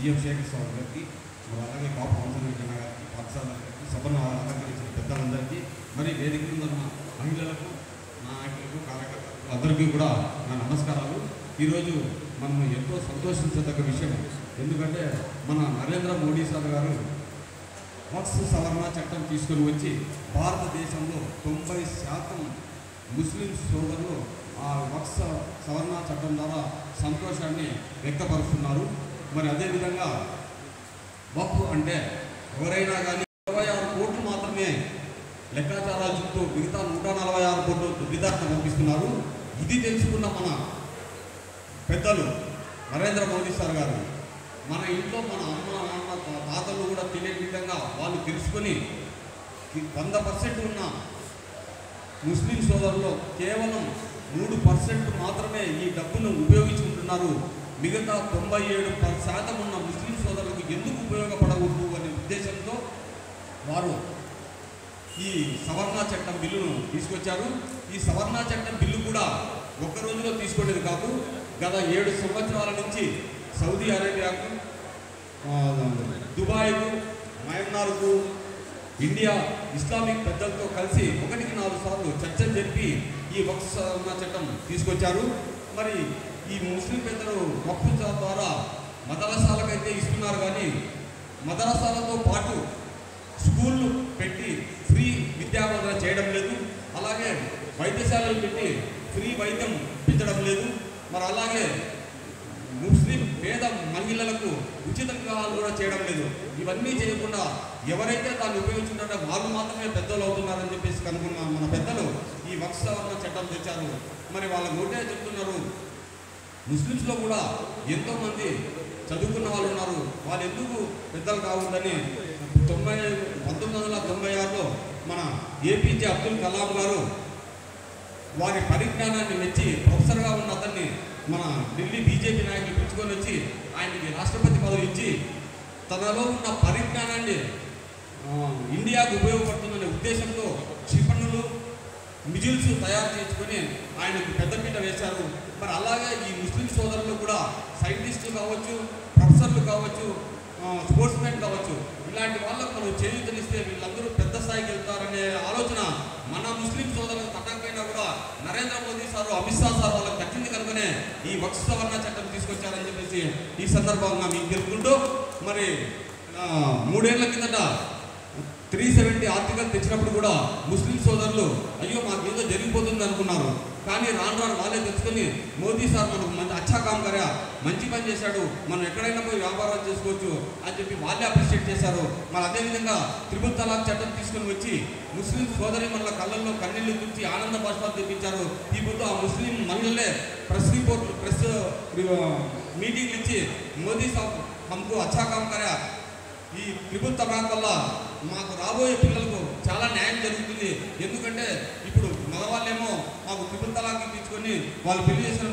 జిఎం శేఖర్ స్వామి గారికి, మరి అలాగే కాపు వంశనారాయణ గారికి, పాఠశాల గారికి, సభను అలంకరించిన పెద్దలందరికీ, మరి వేదిక మీద ఉన్న మహిళలకు, నాయకులకు, కార్యకర్తలకు అందరికీ కూడా నా నమస్కారాలు. ఈరోజు మనం ఎంతో సంతోషించదగ్గ విషయం. ఎందుకంటే మన నరేంద్ర మోడీ సార్ గారు వక్ఫ్ సవరణ చట్టం తీసుకొని వచ్చి భారతదేశంలో 90% ముస్లిం సోదరులు ఆ వక్ఫ్ సవరణ చట్టం ద్వారా సంతోషాన్ని వ్యక్తపరుస్తున్నారు. మరి అదేవిధంగా వక్ఫ్ అంటే ఎవరైనా కానీ 26 కోట్లు మాత్రమే లెక్కాచారాల చుట్టూ మిగతా 146 కోట్లు దుర్విధార్థం పంపిస్తున్నారు. ఇది తెలుసుకున్న మన పెద్దలు నరేంద్ర మోదీ సార్ గారు మన ఇంట్లో మన అమ్మ నాన్న తాతలు కూడా తినే విధంగా వాళ్ళు తెలుసుకొని 100% ఉన్న ముస్లిం సోదరులు కేవలం 3% మాత్రమే ఈ డబ్బును ఉపయోగించుకుంటున్నారు. మిగతా 97% ఉన్న ముస్లిం సోదరులకు ఎందుకు ఉపయోగపడకూడదు అనే ఉద్దేశంతో వారు ఈ సవరణ చట్టం బిల్లును తీసుకొచ్చారు. ఈ సవరణ చట్టం బిల్లు కూడా ఒక్క రోజులో తీసుకునేది కాదు. గత 7 సంవత్సరాల నుంచి సౌదీ అరేబియాకు, దుబాయ్కు, మయన్మార్కు, ఇండియా ఇస్లామిక్ పెద్దలతో కలిసి 1-4 సార్లు చర్చలు జరిపి ఈ వక్ఫ్ సవరణ చట్టం తీసుకొచ్చారు. మరి ఈ ముస్లిం పెద్దలు వక్ఫ్ ద్వారా మదరసాలకైతే ఇస్తున్నారు, కానీ మదరసాలతో పాటు స్కూళ్ళు పెట్టి ఫ్రీ విద్యాబోధన చేయడం లేదు. అలాగే వైద్యశాలలు పెట్టి ఫ్రీ వైద్యం పెంచడం లేదు. మరి అలాగే ముస్లిం పేద మహిళలకు ఉచితంగా కూడా చేయడం లేదు. ఇవన్నీ చేయకుండా ఎవరైతే దాన్ని ఉపయోగించుకుంటారో వాళ్ళు మాత్రమే పెద్దలు అవుతున్నారని చెప్పేసి కనుక్కున్న మన పెద్దలు ఈ వక్ఫ్ సవరణ చట్టం తెచ్చారు. మరి వాళ్ళకు ఒకటే చెప్తున్నారు, ముస్లిమ్స్లో కూడా ఎంతోమంది చదువుకున్న వాళ్ళు ఉన్నారు, వాళ్ళు ఎందుకు పెద్దలు కావద్దని 1996లో మన ఏపీజే అబ్దుల్ కలాం గారు వారి పరిజ్ఞానాన్ని మెచ్చి ప్రొఫెసర్గా ఉన్న అతన్ని మన ఢిల్లీ బీజేపీ నాయకులు పిలుచుకొని వచ్చి ఆయనకి రాష్ట్రపతి పదవి ఇచ్చి తనలో ఉన్న పరిజ్ఞానాన్ని ఇండియాకు ఉపయోగపడుతుందనే ఉద్దేశంతో క్షిపణులు, మిజిల్స్ తయారు చేసుకొని ఆయనకు పెద్దపీట వేశారు. మరి అలాగే ఈ ముస్లిం సోదరులు కూడా సైంటిస్టులు కావచ్చు, ప్రొఫెసర్లు కావచ్చు, స్పోర్ట్స్ మెన్ కావచ్చు, ఇలాంటి వాళ్ళకు మనం చేయూతనిస్తే వీళ్ళందరూ పెద్ద స్థాయికి వెళ్తారనే ఆలోచన మన ముస్లిం సోదరులకు తట్టకపోయినా కూడా నరేంద్ర మోదీ సార్, అమిత్ షా సార్ వాళ్ళకి తగ్గింది కనుకనే ఈ వక్ఫ్ సవరణ చట్టం తీసుకొచ్చారని చెప్పేసి ఈ సందర్భంగా మీకు తెలుపుకుంటూ, మరి 3 ఏళ్ల కిందట 370 ఆర్టికల్ తెచ్చినప్పుడు కూడా ముస్లిం సోదరులు అయ్యో మాకేదో జరిగిపోతుంది అనుకున్నారు. కానీ రాను రాను వాళ్ళే తెచ్చుకొని మోదీ సార్ మనకు మంచి అచ్చా కామ్ కరా, మంచి పని చేశాడు, మనం ఎక్కడైనా పోయి వ్యాపారాలు చేసుకోవచ్చు అని చెప్పి వాళ్ళే అప్రిషియేట్ చేశారు. మరి అదేవిధంగా త్రిపుల్ తలాక్ చట్టం తీసుకొని వచ్చి ముస్లిం సోదరి మనల కళ్ళల్లో కన్నీళ్లు గుర్చి ఆనంద బాష్పాలు తెప్పించారు. ఇప్పుడు ఆ ముస్లిం మహిళలే ప్రెస్ రిపోర్ట్, ప్రెస్ మీటింగ్లు ఇచ్చి మోదీ సాబ్ హమ్కు అచ్చా కామ్ కరా, ఈ త్రిపుల్ తలాక్ వల్ల మాకు రాబోయే పిల్లలకు చాలా న్యాయం జరుగుతుంది. ఎందుకంటే ఇప్పుడు మగవాళ్ళేమో మాకు త్రిపుల్ తలాక్ ఇప్పించుకొని వాళ్ళు పెళ్లి చేసిన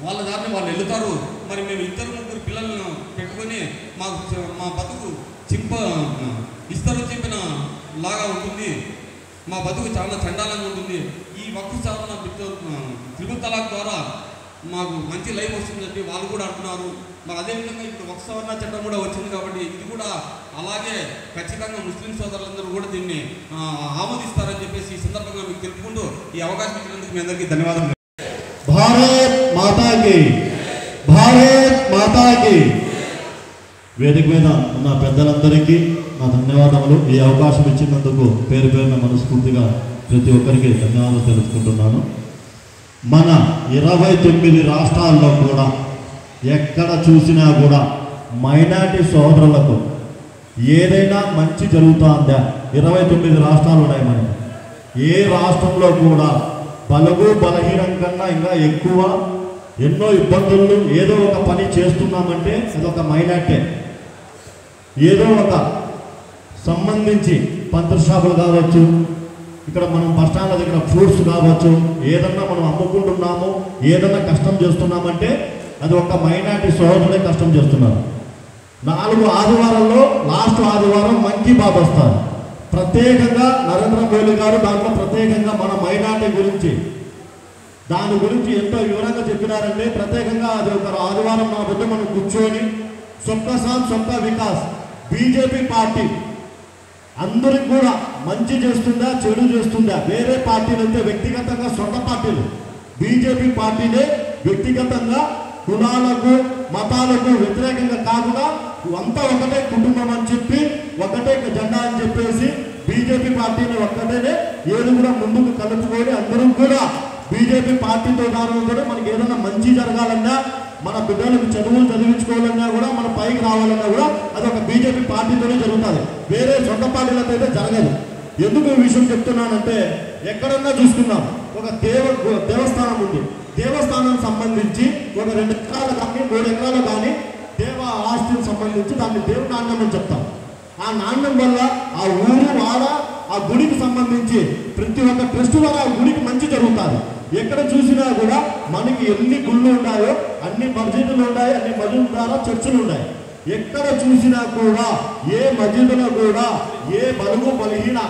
వాళ్ళ దారిని వాళ్ళు వెళ్తారు. మరి మేము 2-3 పిల్లలను పెట్టుకొని మా బతుకు ఇస్తరు చింపిన లాగా ఉంటుంది, మా బతుకు చాలా చండాలంగా ఉంటుంది. ఈ వక్ఫ్ సవరణ త్రిపుల్ తలాక్ ద్వారా మాకు మంచి లైఫ్ వస్తుందని వాళ్ళు కూడా అంటున్నారు. మరి అదేవిధంగా ఇప్పుడు వక్ఫ్ సవరణ చట్టం కూడా వచ్చింది కాబట్టి ఇది కూడా అలాగే ఖచ్చితంగా ముస్లిం సోదరులందరూ కూడా దీన్ని ఆమోదిస్తారని చెప్పేసి ఈ సందర్భంగా మీకు తెలుపుకుంటూ ఈ అవకాశం ఇచ్చినందుకు మీ అందరికీ ధన్యవాదాలు. భారత్ మాతాకి, భారత్ మాతాకి. వేదిక మీద ఉన్న పెద్దలందరికీ నా ధన్యవాదములు. ఈ అవకాశం ఇచ్చినందుకు పేరు పేరున మనస్ఫూర్తిగా ప్రతి ఒక్కరికి ధన్యవాదాలు తెలుపుకుంటున్నాను. మన 29 రాష్ట్రాల్లో కూడా ఎక్కడ చూసినా కూడా మైనారిటీ సోదరులకు ఏదైనా మంచి జరుగుతుందా? 29 రాష్ట్రాలు ఉన్నాయి మనకి. ఏ రాష్ట్రంలో కూడా బలగు బలహీనం కన్నా ఇంకా ఎక్కువ ఎన్నో ఇబ్బందులు, ఏదో ఒక పని చేస్తున్నామంటే అదొక మైనారిటీ. ఏదో ఒక సంబంధించి పంతులు షాపులు కావచ్చు, ఇక్కడ మనం బస్టాండ్ల దగ్గర ఫ్రూట్స్ కావచ్చు, ఏదన్నా మనం అమ్ముకుంటున్నాము, ఏదన్నా కష్టం చేస్తున్నామంటే అది ఒక మైనారిటీ సోదరులే కష్టం చేస్తున్నారు. 4 ఆదివారాల్లో లాస్ట్ ఆదివారం మంకీ బాబు వస్తారు. ప్రత్యేకంగా నరేంద్ర మోదీ గారు దాంట్లో ప్రత్యేకంగా మన మైనారిటీ గురించి దాని గురించి ఎంతో వివరంగా చెప్పినారంటే ప్రత్యేకంగా అది ఒక ఆదివారం నా వద్ద మనం కూర్చొని सबका साथ सबका विकास బీజేపీ పార్టీ అందరికి కూడా మంచి చేస్తుందా చెడు చేస్తుందా వేరే పార్టీలు అంటే వ్యక్తిగతంగా సొంత పార్టీలు బీజేపీ పార్టీనే వ్యక్తిగతంగా కులాలకు మతాలకు వ్యతిరేకంగా కాకుండా అంతా ఒకటే కుటుంబం అని చెప్పి ఒకటే జెండా అని చెప్పేసి బీజేపీ పార్టీని ఒక్కటేనే ఏది కూడా ముందుకు కలుపుకొని అందరూ కూడా బీజేపీ పార్టీతో దాని కూడా మనకి ఏదైనా మంచి జరగాలన్నా మన బిడ్డలకు చదువులు చదివించుకోవాలన్నా కూడా మన పైకి రావాలన్నా కూడా అది ఒక బీజేపీ పార్టీతోనే జరుగుతుంది వేరే సొంత పార్టీలతో అయితే జరగదు ఎందుకు ఈ విషయం చెప్తున్నానంటే ఎక్కడన్నా చూసుకున్నాం ఒక దేవస్థానం ఉంది దేవస్థానం సంబంధించి ఒక 2 ఎకరాలు కానీ 3 ఎకరాలు కానీ దేవ ఆస్తికి సంబంధించి దాన్ని దేవ నాణ్యం అని చెప్తాం ఆ నాణ్యం వల్ల ఆ ఊరు వాడ ఆ గుడికి సంబంధించి ప్రతి ఒక్క ట్రస్ట్ వల్ల ఆ గుడికి మంచి జరుగుతుంది ఎక్కడ చూసినా కూడా మనకి ఎన్ని గుళ్ళు ఉన్నాయో అన్ని మస్జిదులు ఉన్నాయి అన్ని మస్జిదుల ద్వారా చర్చిలు ఉన్నాయి ఎక్కడ చూసినా కూడా ఏ మస్జిదులో కూడా ఏ బలుగు బలహీన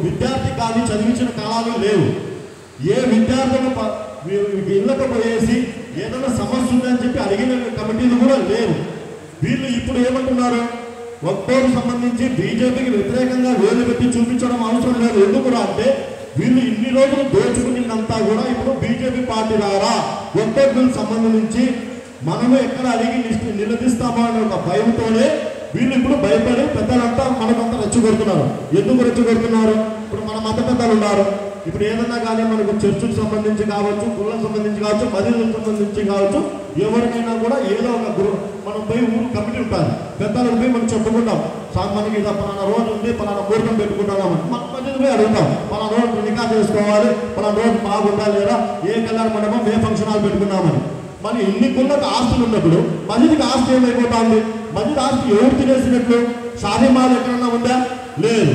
విద్యార్థి కానీ చదివించిన కాలాలు లేవు ఏ విద్యార్థులు ఇళ్ళకు పోయేసి ఏదైనా సమస్య ఉందని చెప్పి అడిగిన కమిటీలు కూడా లేవు వీళ్ళు ఇప్పుడు ఏమంటున్నారు వక్ఫ్ సంబంధించి బీజేపీకి వ్యతిరేకంగా వేలు పెట్టి చూపించడం అవసరం లేదు ఎందుకు అంటే వీళ్ళు ఇన్ని రోజులు దోచుకునిందంతా కూడా ఇప్పుడు బీజేపీ పార్టీ ద్వారా వక్ఫ్ బిల్ సంబంధించి మనము ఎక్కడ అడిగి నిలదీస్తామో అనే ఒక భయంతోనే వీళ్ళు ఇప్పుడు భయపడి పెద్దలంతా మనకంతా రెచ్చగొడుతున్నారు ఎందుకు రెచ్చగొడుతున్నారు ఇప్పుడు మన మత పెద్దలు ఉన్నారు ఇప్పుడు ఏదన్నా కానీ మనకు చర్చకు సంబంధించి కావచ్చు గుళ్ళకు సంబంధించి కావచ్చు మసీదులకు సంబంధించి కావచ్చు ఎవరికైనా కూడా ఏదో ఒక మనం పోయి ఊరు కమిటీ ఉంటుంది పెద్దలకు పోయి మనం చెప్పుకుంటాం మనకి ఇలా పలానా రోజు ఉంది పలానా ముహూర్తం పెట్టుకుంటామని మన మసీదు పోయి అడుగుతాం పలానా రోజు నికా చేసుకోవాలి పలానా రోజు బాగుందా లేదా ఏ కళ్యాణ మండపం ఏ ఫంక్షన్ హాల్ పెట్టుకున్నామని మన ఇన్ని గుళ్ళకు ఆస్తులు ఉన్నప్పుడు మసీదుకి ఆస్తి ఏమైపోతుంది మసీదు ఆస్తి ఎవరు తినేసినట్లు షాదీమాలు ఎక్కడన్నా ఉందా లేదు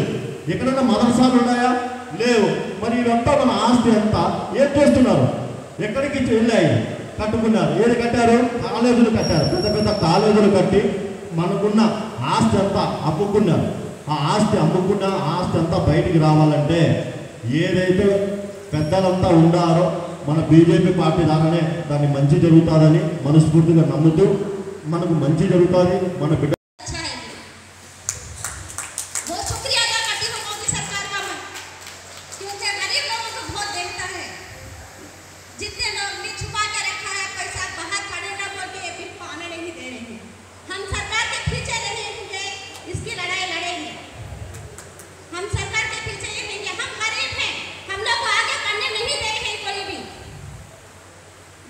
ఎక్కడన్నా మదర్సాలు ఉన్నాయా లేవు మరి ఇదంతా మన ఆస్తి అంతా ఏం చేస్తున్నారు ఎక్కడికి వెళ్ళాయి కట్టుకున్నారు ఏది కట్టారు కాలేజీలు కట్టారు పెద్ద పెద్ద కాలేజీలు కట్టి మనకున్న ఆస్తి అంతా అమ్ముకున్నారు ఆ ఆస్తి అమ్ముకున్న ఆస్తి అంతా బయటికి రావాలంటే ఏదైతే పెద్దలంతా ఉన్నారో మన బీజేపీ పార్టీ ద్వారానే దాన్ని మంచి జరుగుతుందని మనస్ఫూర్తిగా నమ్ముతూ మనకు మంచి జరుగుతుంది మన బిడ్డ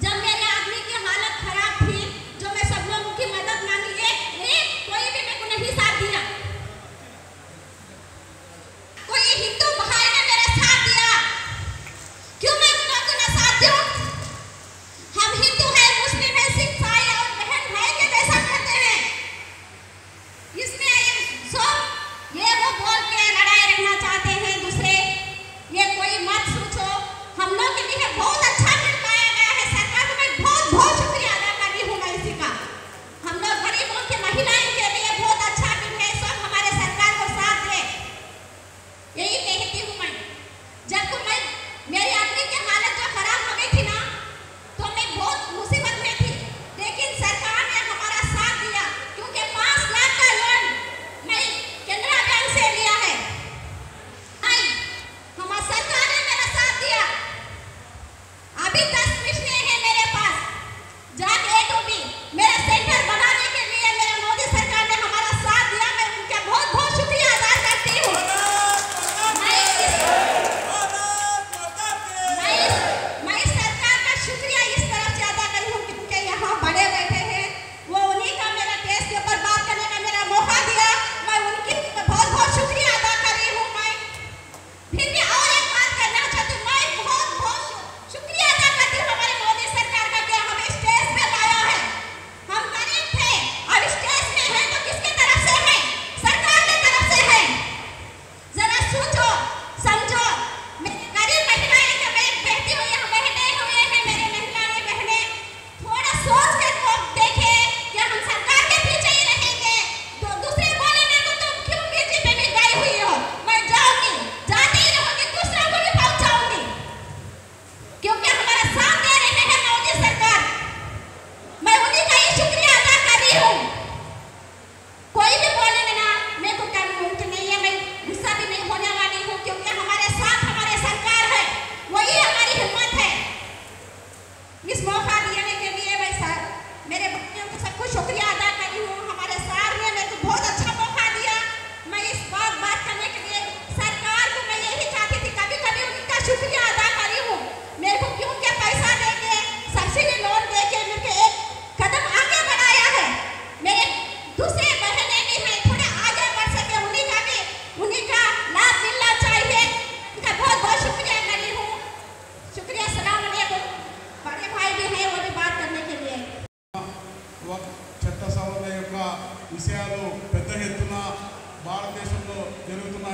जब मेरे आदमी की हालत खराब थी जो मैं सब लोगों की मदद मांगी एक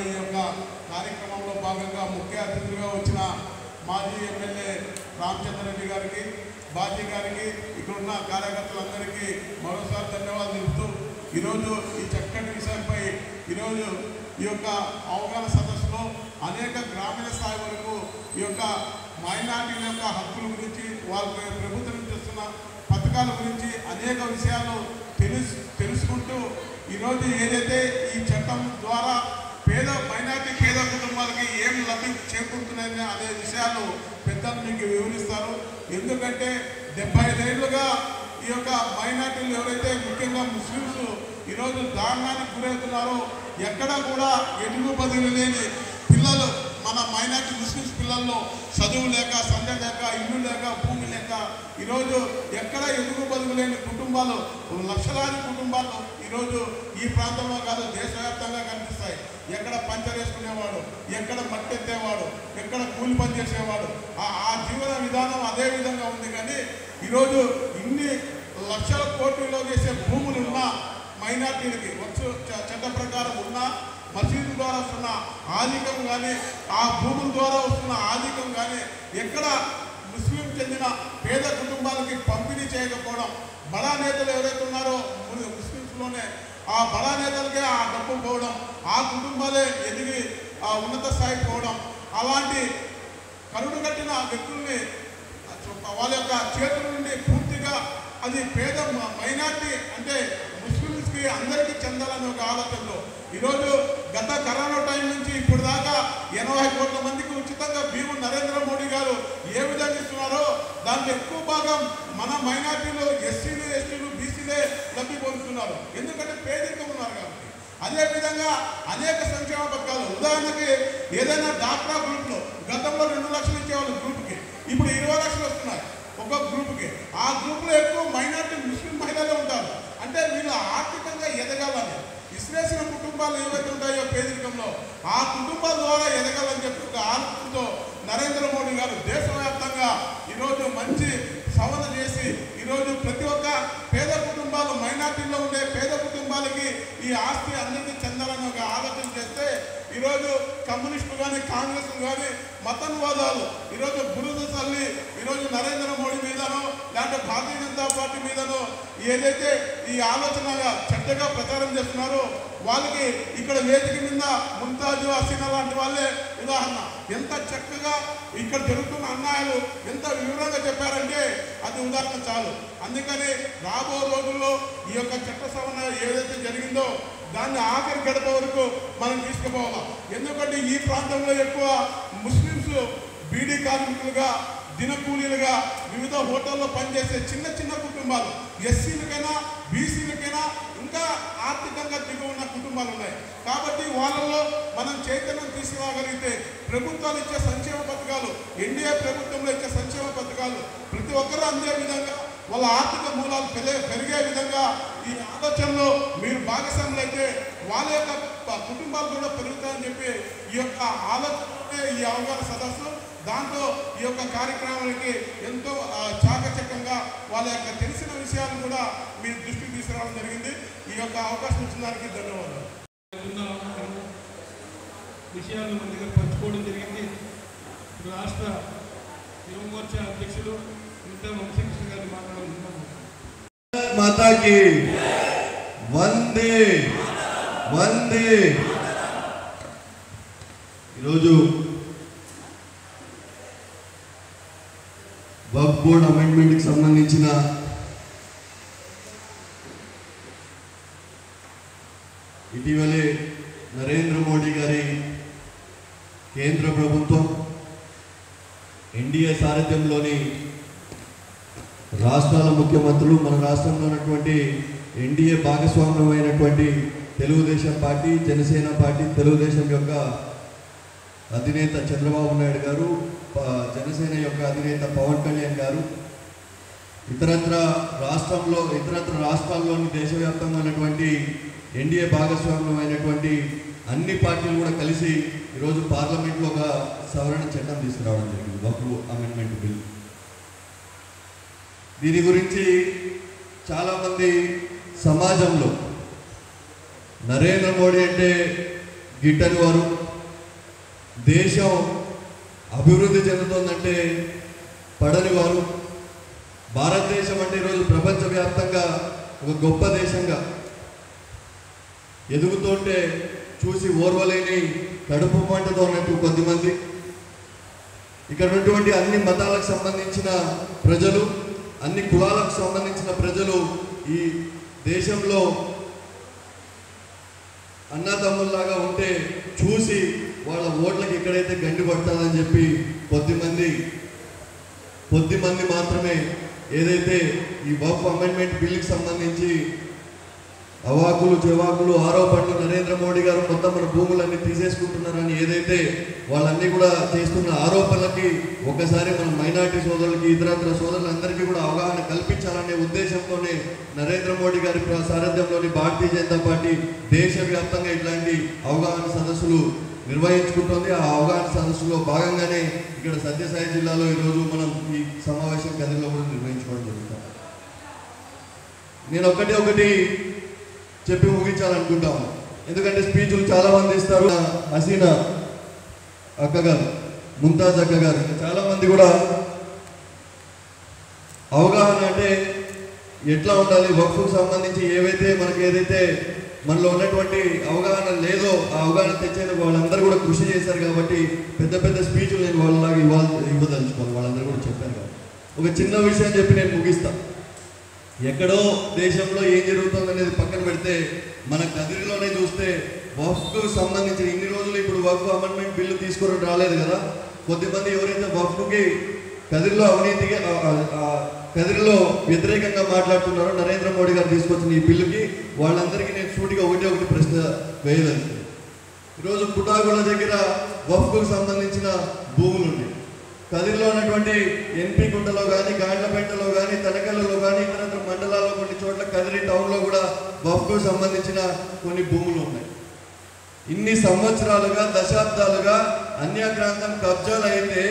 ఈ యొక్క కార్యక్రమంలో భాగంగా ముఖ్య అతిథులుగా వచ్చిన మాజీ ఎమ్మెల్యే రామచంద్రరెడ్డి గారికి, బాజీ గారికి, ఇక్కడున్న కార్యకర్తలందరికీ మరోసారి ధన్యవాదాలు తెలుపుతూ ఈరోజు ఈ చక్కటి విషయంపై ఈరోజు ఈ యొక్క అవగాహన సదస్సులో అనేక గ్రామీణ స్థాయి వరకు ఈ యొక్క మైనార్టీల యొక్క హక్కుల గురించి, వాళ్ళకి ప్రభుత్వం చేస్తున్న పథకాల గురించి అనేక విషయాలు తెలుసుకుంటూ ఈరోజు ఏదైతే ఈ చట్టం ద్వారా మైనార్టీ పేద కుటుంబాలకి ఏం లబ్ధి చేకూరుతున్నాయని అనే విషయాలు పెద్దలు మీకు వివరిస్తారు. ఎందుకంటే 75 ఏళ్ళుగా ఈ యొక్క మైనార్టీలు ఎవరైతే ముఖ్యంగా ముస్లిమ్స్ ఈరోజు దారుణానికి గురవుతున్నారో, ఎక్కడా కూడా ఎదుగు బదులు లేని పిల్లలు మన మైనార్టీ ముస్లిమ్స్ పిల్లల్లో చదువు లేక, సంధ్య లేక, ఇల్లు లేక, భూమి లేక ఈరోజు ఎక్కడ ఎదుగు బదులు లేని కుటుంబాలు, లక్షలాది కుటుంబాలు ఈరోజు ఈ ప్రాంతంలో కాదు దేశవ్యాప్తంగా కనిపిస్తాయి. ఎక్కడ పంచర్ వేసుకునేవాడు, ఎక్కడ మట్టెత్తేవాడు, ఎక్కడ కూలి పని చేసేవాడు, ఆ జీవన విధానం అదే విధంగా ఉంది. కానీ ఈరోజు ఇన్ని లక్షల కోట్లలో చేసే భూములు ఉన్న మైనార్టీలకి చట్ట ప్రకారం ఉన్న మసీదు ద్వారా వస్తున్న ఆధిక్యం కానీ, ఆ భూముల ద్వారా వస్తున్న ఆధిక్యం కానీ ఎక్కడ ముస్లిం చెందిన పేద కుటుంబాలకి పంపిణీ చేయకపోవడం, బడా నేతలు ఎవరైతే ఉన్నారో ముస్లిమ్స్లోనే ఆ బడా నేతలకే ఆ డబ్బు పోవడం, ఆ కుటుంబాలే ఎదిగి ఆ ఉన్నత స్థాయికి పోవడం, అలాంటి కరుడు కట్టిన వ్యక్తుల్ని వాళ్ళ యొక్క చేతుల నుండి పూర్తిగా అది పేద మైనార్టీ అంటే ముస్లిమ్స్కి అందరికీ చెందాలనే ఒక ఆలోచనలో ఈరోజు గత కరోనా టైం నుంచి ఇప్పుడు దాకా 80 కోట్ల మందికి ఉచితంగా బియ్యం నరేంద్ర మోడీ గారు ఏ విధంగా ఇస్తున్నారో దాంట్లో ఎక్కువ భాగం మన మైనార్టీలు, ఎస్సీలు, ఎస్టీలు, బీసీలే లబ్ధి పొందుతున్నారు. ఎందుకంటే పేదరికం ఉన్నారు కాబట్టి. అదేవిధంగా అనేక సంక్షేమ పథకాలు, ఉదాహరణకి ఏదైనా డాక్టరా గ్రూప్లో గతంలో 2 లక్షలు ఇచ్చేవాళ్ళు గ్రూప్కి, ఇప్పుడు 20 లక్షలు వస్తున్నాయి ఒక్కొక్క గ్రూప్కి. ఆ గ్రూప్లో ఎక్కువ మైనార్టీ ముస్లిం మహిళలే ఉంటారు. అంటే వీళ్ళు ఆర్థికంగా ఎదగాలని, విశ్లేషణ కుటుంబాలు ఏవైతే ఉంటాయో పేదరికంలో, ఆ కుటుంబాల ద్వారా ఎదగాలని చెప్పి ఒక ఆలోచనతో నరేంద్ర మోడీ గారు దేశవ్యాప్తంగా ఈరోజు మంచి సవరణ చేసి ఈరోజు ప్రతి ఒక్క పేద కుటుంబాలు, మైనార్టీల్లో ఉండే పేద కుటుంబాలకి ఈ ఆస్తి అందరికీ చెందాలని ఒక ఆలోచన చేస్తే ఈరోజు కమ్యూనిస్టులు కానీ, కాంగ్రెస్ కానీ మతన్వాదాలు ఈరోజు బురద చల్లి ఈరోజు నరేంద్ర మోడీ మీదనో లేదంటే భారతీయ జనతా పార్టీ మీదనో ఏదైతే ఈ ఆలోచనగా చెడ్డగా ప్రచారం చేస్తున్నారో వాళ్ళకి ఇక్కడ వేదిక మీద ముంతాజు, హసీనా లాంటి వాళ్ళే ఉదాహరణ. ఎంత చక్కగా ఇక్కడ జరుగుతున్న అన్యాయాలు ఎంత వివరంగా చెప్పారంటే అది ఉదాహరణ చాలు. అందుకని రాబో రోజుల్లో ఈ యొక్క చట్ట సవరణ ఏదైతే జరిగిందో దాన్ని ఆఖరి గడప వరకు మనం తీసుకుపోవాలి. ఎందుకంటే ఈ ప్రాంతంలో ఎక్కువ ముస్లిమ్స్ బీడీ కార్మికులుగా, దినకూలీలుగా, వివిధ హోటల్లో పనిచేసే చిన్న చిన్న కుటుంబాలు, ఎస్సీలకైనా బీసీలకైనా ఇంకా ఆర్థికంగా దిగువ ఉన్న కుటుంబాలు ఉన్నాయి. కాబట్టి వాళ్ళలో మనం చైతన్యం తీసుకురాగలిగితే ప్రభుత్వాలు ఇచ్చే సంక్షేమ పథకాలు, ఎన్డీఏ ప్రభుత్వంలో ఇచ్చే సంక్షేమ పథకాలు ప్రతి ఒక్కరూ అందే విధంగా వాళ్ళ ఆర్థిక మూలాలు పెరిగే విధంగా ఈ ఆలోచనలో మీరు భాగస్వాములు అయితే వాళ్ళ యొక్క కుటుంబాలు కూడా పెరుగుతాయని చెప్పి ఈ యొక్క ఆలోచన, ఈ అవగాహన సదస్సు, దాంతో ఈ యొక్క కార్యక్రమానికి ఎంతో చాకచక్యంగా వాళ్ళ యొక్క తెలిసిన విషయాలను కూడా మీ దృష్టికి తీసుకురావడం జరిగింది. ఈ యొక్క అవకాశం ఇచ్చిన దానికి ధన్యవాదాలు. విషయాలు మన దగ్గర పంచుకోవడం జరిగింది. రాష్ట్ర యువ మోర్చా అధ్యక్షులు ఇంత వంశీకృష్ణ గారిని మాట్లాడుతున్నాము. మాతాకి వందే వందే. ఈరోజు వక్ఫ్ బోర్డ్ అమెండ్మెంట్కి సంబంధించిన ఇటీవలే నరేంద్ర మోడీ గారి కేంద్ర ప్రభుత్వం ఎన్డీఏ సారథ్యంలోని రాష్ట్రాల ముఖ్యమంత్రులు, మన రాష్ట్రంలో ఉన్నటువంటి ఎన్డీఏ భాగస్వామ్యమైనటువంటి తెలుగుదేశం పార్టీ, జనసేన పార్టీ, తెలుగుదేశం యొక్క అధినేత చంద్రబాబు నాయుడు గారు, జనసేన యొక్క అధినేత పవన్ కళ్యాణ్ గారు, ఇతరత్ర రాష్ట్రాల్లోని దేశవ్యాప్తంగా ఉన్నటువంటి ఎన్డీఏ భాగస్వామ్యమైనటువంటి అన్ని పార్టీలు కూడా కలిసి ఈరోజు పార్లమెంట్లో ఒక సవరణ చట్టం తీసుకురావడం జరిగింది, వక్ఫ్ అమెండ్మెంట్ బిల్. దీని గురించి చాలామంది సమాజంలో నరేంద్ర మోడీ అంటే గిట్టని వారు. దేశం అభివృద్ధి చెందుతుందంటే పడని వారు. భారతదేశం అంటే ఈరోజు ప్రపంచవ్యాప్తంగా ఒక గొప్ప దేశంగా ఎదుగుతుంటే చూసి ఓర్వలేని కడుపు మంటతో ఉన్నట్టు కొద్దిమంది. ఇక్కడ ఉన్నటువంటి అన్ని మతాలకు సంబంధించిన ప్రజలు, అన్ని కులాలకు సంబంధించిన ప్రజలు ఈ దేశంలో అన్నదమ్ముల్లాగా ఉంటే చూసి వాళ్ళ ఓట్లకి ఎక్కడైతే గండి పడుతుందని చెప్పి కొద్దిమంది మాత్రమే ఏదైతే ఈ వక్ఫ్ అమెండ్మెంట్ బిల్లుకి సంబంధించి అవాకులు చెవాకులు ఆరోపణలు నరేంద్ర మోడీ గారు మొత్తం మన భూములన్నీ తీసేసుకుంటున్నారని ఏదైతే వాళ్ళన్నీ కూడా చేస్తున్న ఆరోపణలకి ఒకసారి మన మైనార్టీ సోదరులకి ఇతరత్ర సోదరులందరికీ కూడా అవగాహన కల్పించాలనే ఉద్దేశంతోనే నరేంద్ర మోడీ గారి సారథ్యంలోని భారతీయ జనతా పార్టీ దేశవ్యాప్తంగా ఇట్లాంటి అవగాహన సదస్సులు నిర్వహించుకుంటోంది. ఆ అవగాహన సదస్సులో భాగంగానే ఇక్కడ సత్యసాయి జిల్లాలో ఈరోజు మనం ఈ సమావేశం గదిలో కూడా నిర్వహించుకోవడం జరుగుతుంది. నేను ఒకటి చెప్పి ముగించాలనుకుంటాము. ఎందుకంటే స్పీచ్లు చాలా మంది ఇస్తారు. హసీనా అక్క గారు, ముంతాజ్ అక్క గారు, చాలా మంది కూడా అవగాహన అంటే ఎట్లా ఉండాలి, వక్ఫ్కు సంబంధించి ఏదైతే మనలో ఉన్నటువంటి అవగాహన లేదో ఆ అవగాహన తెచ్చేందుకు వాళ్ళందరూ కూడా కృషి చేశారు. కాబట్టి పెద్ద స్పీచ్లు నేను వాళ్ళలాగా ఇవ్వదలుచుకోవాలి. వాళ్ళందరూ కూడా చెప్పారు కాబట్టి ఒక చిన్న విషయం చెప్పి నేను ముగిస్తాను. ఎక్కడో దేశంలో ఏం జరుగుతుంది అనేది పక్కన పెడితే మన కదిరిలోనే చూస్తే వక్ఫ్కు సంబంధించి ఇన్ని రోజులు ఇప్పుడు వక్ఫ్ అమెండ్మెంట్ బిల్లు తీసుకొని రాలేదు కదా. కొద్దిమంది ఎవరైతే వక్ఫ్కి కదిరిలో అవినీతిగా కదిరిలో వ్యతిరేకంగా మాట్లాడుతున్నారో నరేంద్ర మోడీ గారు తీసుకొచ్చిన ఈ బిల్లుకి వాళ్ళందరికీ నేను సూటిగా ఒకటి ప్రశ్న వేయదలుచుకున్నాను. ఈరోజు పుటాగుల దగ్గర వక్ఫ్కు సంబంధించిన భూములు ఉన్నాయి. కదిరిలో ఉన్నటువంటి ఎన్పి గుంటలో కానీ, గాండ్లపేటలో కానీ, తనకల్లో కానీ, ఇతర మండలాల్లో కొన్ని చోట్ల కదిరి టౌన్లో కూడా వక్ఫ్కు సంబంధించిన కొన్ని భూములు ఉన్నాయి. ఇన్ని సంవత్సరాలుగా దశాబ్దాలుగా అన్యాక్రాంతం కబ్జాలు అయితే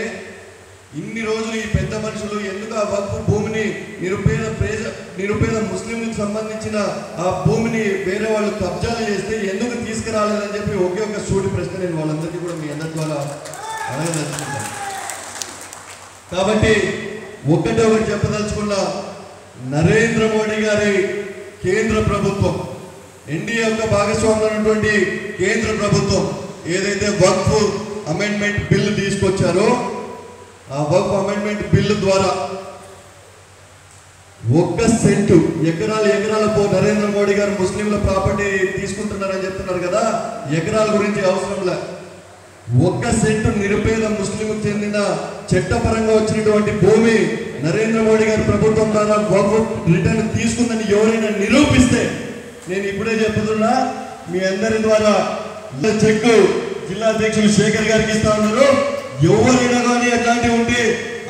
ఇన్ని రోజులు ఈ పెద్ద మనుషులు ఎందుకు ఆ వక్ఫ్ భూమిని నిరుపేద ముస్లింలకు సంబంధించిన ఆ భూమిని వేరే వాళ్ళు కబ్జాలు చేస్తే ఎందుకు తీసుకురాలేదని చెప్పి ఒకే ఒక సూటి ప్రశ్న నేను వాళ్ళందరికీ కూడా మీ అందరి ద్వారా అడగదలుచుకుంటాను. కాబట్టి ఒకటి చెప్పదలుచుకున్న నరేంద్ర మోడీ గారి కేంద్ర ప్రభుత్వం, ఎన్డీఏ యొక్క భాగస్వామ్యం ఉన్నటువంటి కేంద్ర ప్రభుత్వం ఏదైతే వక్ఫ్ అమెండ్మెంట్ బిల్లు తీసుకొచ్చారో ఆ వక్ఫ్ అమెండ్మెంట్ బిల్లు ద్వారా 1 సెంటు ఎకరాల నరేంద్ర మోడీ గారు ముస్లింల ప్రాపర్టీ తీసుకుంటున్నారని చెప్తున్నారు కదా. ఎకరాల గురించి అవసరం లే, 1 సెంటు నిరుపేద ముస్లింకు చెందిన చట్టపరంగా వచ్చినటువంటి భూమి నరేంద్ర మోడీ గారి ప్రభుత్వం ద్వారా వక్ఫ్ రిటర్న్ తీసుకుందని ఎవరైనా నిరూపిస్తే నేను ఇప్పుడే చెప్తున్నా, మీ అందరి ద్వారా చెక్ జిల్లా అధ్యక్షులు శేఖర్ గారికి ఇస్తా ఉన్నారు. ఎవరైనా కానీ అట్లాంటివి ఉంటే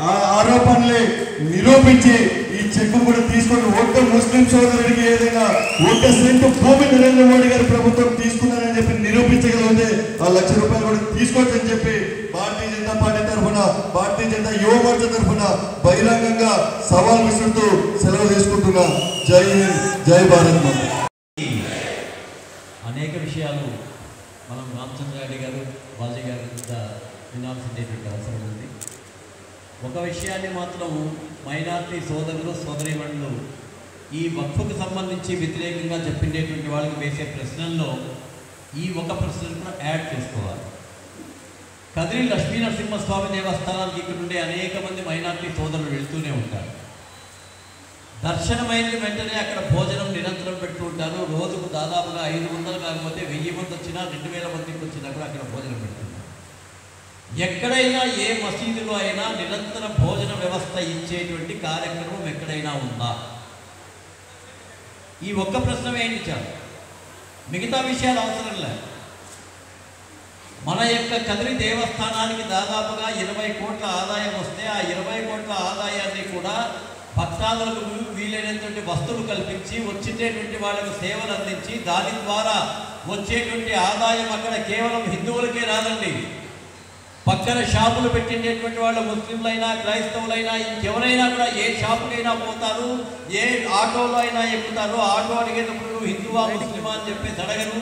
ఆ ఆరోపణలే నిరూపించి ఈ చెక్ కూడా తీసుకొని ఒక్క ముస్లిం సోదరుడికి ఏదైనా 1 సెంటు భూమి నరేంద్ర మోడీ గారి ప్రభుత్వం తీసుకున్నారని చెప్పి నిరూపించగలిగితే ఆ ₹1,00,000 కూడా తీసుకోవచ్చని చెప్పి భారతీయ జనతా పార్టీ తరఫున, భారతీయ జనతా యువ మోర్చా తరఫున బహిరంగంగా సవాల్ విసురుతూ సెలవు తీసుకుంటున్నా. జై హింద్, జై భారత్ మాత. అనేక విషయాలు మనం రామచంద్రారెడ్డి గారు, బాజీ గారి వినాల్సినటువంటి అవసరం ఉంది. ఒక విషయాన్ని మాత్రం మైనార్టీ సోదరులు సోదరీమణులు ఈ వక్ఫ్కు సంబంధించి వ్యతిరేకంగా చెప్పినటువంటి వాళ్ళకి వేసే ప్రశ్నల్లో ఈ ఒక ప్రశ్నను కూడా యాడ్ చేసుకోవాలి. కదిరి లక్ష్మీ నరసింహస్వామి దేవస్థానానికి ఇక్కడ ఉండే అనేక మంది మైనార్టీ సోదరులు వెళ్తూనే ఉంటారు. దర్శనమైన వెంటనే అక్కడ భోజనం నిరంతరం పెడుతూ ఉంటారు. రోజుకు దాదాపుగా 500 కాకపోతే 1000 మంది వచ్చినా 2000 మందికి వచ్చినా కూడా అక్కడ భోజనం పెడుతున్నారు. ఎక్కడైనా ఏ మసీదులో అయినా నిరంతర భోజన వ్యవస్థ ఇచ్చేటువంటి కార్యక్రమం ఎక్కడైనా ఉందా? ఈ ఒక్క ప్రశ్న ఏంటి చాలు, మిగతా విషయాలు అవసరం లేదు. మన యొక్క కదిరి దేవస్థానానికి దాదాపుగా 20 కోట్ల ఆదాయం వస్తే ఆ 20 కోట్ల ఆదాయాన్ని కూడా భక్తాదులకు వీలైనటువంటి వస్తువులు కల్పించి వచ్చేటటువంటి వాళ్ళకు సేవలు అందించి దాని ద్వారా వచ్చేటువంటి ఆదాయం అక్కడ కేవలం హిందువులకే రాదండి. పక్కన షాపులు పెట్టినటువంటి వాళ్ళు ముస్లింలైనా క్రైస్తవులైనా ఇంకెవరైనా కూడా ఏ షాపుకైనా పోతారు, ఏ ఆటోలో అయినా ఎక్కుతారు. ఆటో అడిగేటప్పుడు హిందువా ముస్లిమా అని చెప్పేసి అడగరు.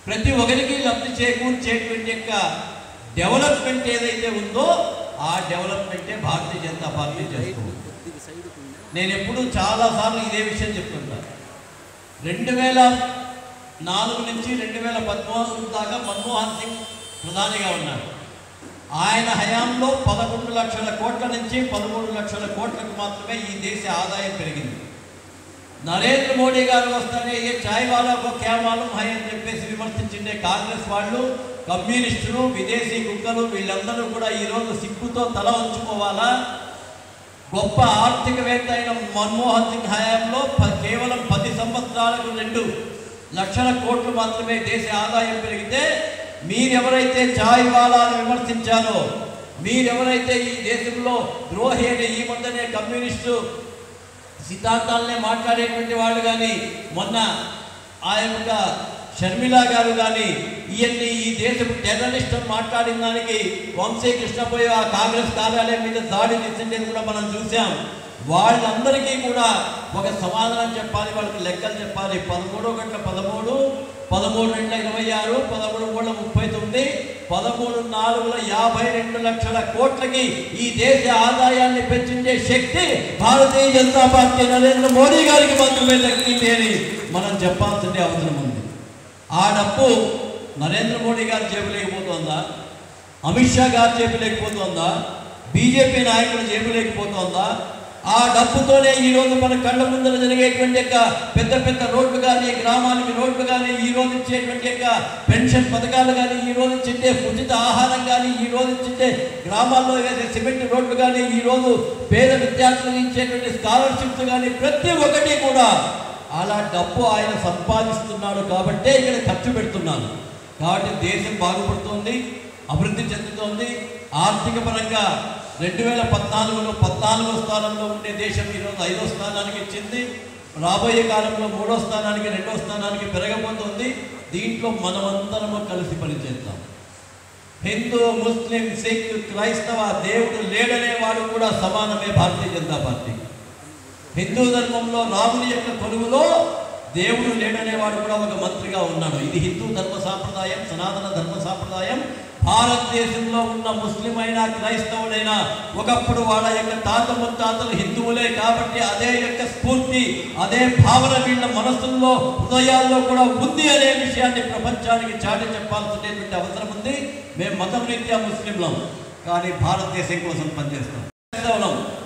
ప్రతి ఒక్కరికి లబ్ధి చేకూర్చేటువంటి యొక్క డెవలప్మెంట్ ఏదైతే ఉందో ఆ డెవలప్మెంటే భారతీయ జనతా పార్టీ చేస్తుంది. నేను ఎప్పుడు చాలాసార్లు ఇదే విషయం చెప్తుంటాను. 2004 నుంచి 2013 దాకా మన్మోహన్ సింగ్ ప్రధానిగా ఉన్నారు. ఆయన హయాంలో 11 లక్షల కోట్ల నుంచి 13 లక్షల కోట్లకు మాత్రమే ఈ దేశ ఆదాయం పెరిగింది. నరేంద్ర మోడీ గారు వస్తేనే ఏ చాయ్ వాలాకో క్యా మాలూమ్ హై అని చెప్పేసి విమర్శించిండే కాంగ్రెస్ వాళ్ళు, కమ్యూనిస్టులు, విదేశీ కుక్కలు వీళ్ళందరూ కూడా ఈరోజు సిగ్గుతో తల ఉంచుకోవాలా? గొప్ప ఆర్థికవేత్త అయిన మన్మోహన్ సింగ్ హయాంలో కేవలం 10 సంవత్సరాలకు 2 లక్షల కోట్లు మాత్రమే దేశ ఆదాయం పెరిగితే మీరెవరైతే చాయ్ వాలాను విమర్శించారో, మీరెవరైతే ఈ దేశంలో ద్రోహి అని ఈ ముందనే కమ్యూనిస్టు సిద్ధాంతాలనే మాట్లాడేటువంటి వాళ్ళు కానీ, మొన్న ఆ యొక్క షర్మిల గారు కానీ ఇవన్నీ ఈ దేశపు టెర్రరిస్ట్ అని మాట్లాడిన దానికి వంశీ కృష్ణపోయి ఆ కాంగ్రెస్ కార్యాలయం మీద దాడి చేసిండేది కూడా మనం చూసాం. వాళ్ళందరికీ కూడా ఒక సమాధానం చెప్పాలి, వాళ్ళకి లెక్కలు చెప్పాలి. 13 గంటల 13, 13 2 26, 13 4 52 లక్షల కోట్లకి ఈ దేశ ఆదాయాన్ని పెంచించే శక్తి భారతీయ జనతా పార్టీ నరేంద్ర మోడీ గారికి మాత్రమే దక్కింది అని మనం చెప్పాల్సిన అవసరం ఉంది. ఆ డబ్బు నరేంద్ర మోడీ గారు జేబులేకపోతుందా? అమిత్ షా గారు జేబులేకపోతుందా? బీజేపీ నాయకులు జేబులేకపోతుందా? ఆ డబ్బుతోనే ఈరోజు మన కళ్ళ ముందర జరిగేటువంటి యొక్క పెద్ద పెద్ద రోడ్లు కానీ, గ్రామానికి రోడ్లు కానీ, ఈరోజు ఇచ్చేటువంటి యొక్క పెన్షన్ పథకాలు కానీ, ఈరోజు ఇచ్చే ఉచిత ఆహారం కానీ, ఈరోజు ఇచ్చే గ్రామాల్లో వేసే సిమెంట్ రోడ్లు కానీ, ఈరోజు పేద విద్యార్థులకు ఇచ్చేటువంటి స్కాలర్షిప్స్ కానీ ప్రతి ఒక్కటి కూడా అలా డబ్బు ఆయన సంపాదిస్తున్నాడు కాబట్టే ఇక్కడ ఖర్చు పెడుతున్నాను. కాబట్టి దేశం బాగుపడుతోంది, అభివృద్ధి చెందుతోంది. ఆర్థిక పరంగా 2014లో 14వ స్థానంలో ఉండే దేశం ఈరోజు 5వ స్థానానికి ఇచ్చింది. రాబోయే కాలంలో 3వ స్థానానికి 2వ స్థానానికి పెరగబోతోంది. దీంట్లో మనమందరము కలిసి పనిచేద్దాం. హిందూ, ముస్లిం, సిక్, క్రైస్తవ దేవుడు లేడనేవాడు కూడా సమానమే భారతీయ జనతా పార్టీ. హిందూ ధర్మంలో రాముని యొక్క కొలువులో దేవుడు లేడనేవాడు కూడా ఒక మంత్రిగా ఉన్నాడు. ఇది హిందూ ధర్మ సాంప్రదాయం, సనాతన ధర్మ సాంప్రదాయం. భారతదేశంలో ఉన్న ముస్లిం అయినా క్రైస్తవుడైనా ఒకప్పుడు వాళ్ళ యొక్క తాత ముత్తాతలు హిందువులే కాబట్టి అదే యొక్క స్ఫూర్తి, అదే భావన వీళ్ళ మనసుల్లో, హృదయాల్లో కూడా ఉంది అనే విషయాన్ని ప్రపంచానికి చాటి చెప్పాల్సినటువంటి అవసరం ఉంది. మేము మతం రీత్యా ముస్లింలం, కానీ భారతదేశం కోసం పనిచేస్తాం.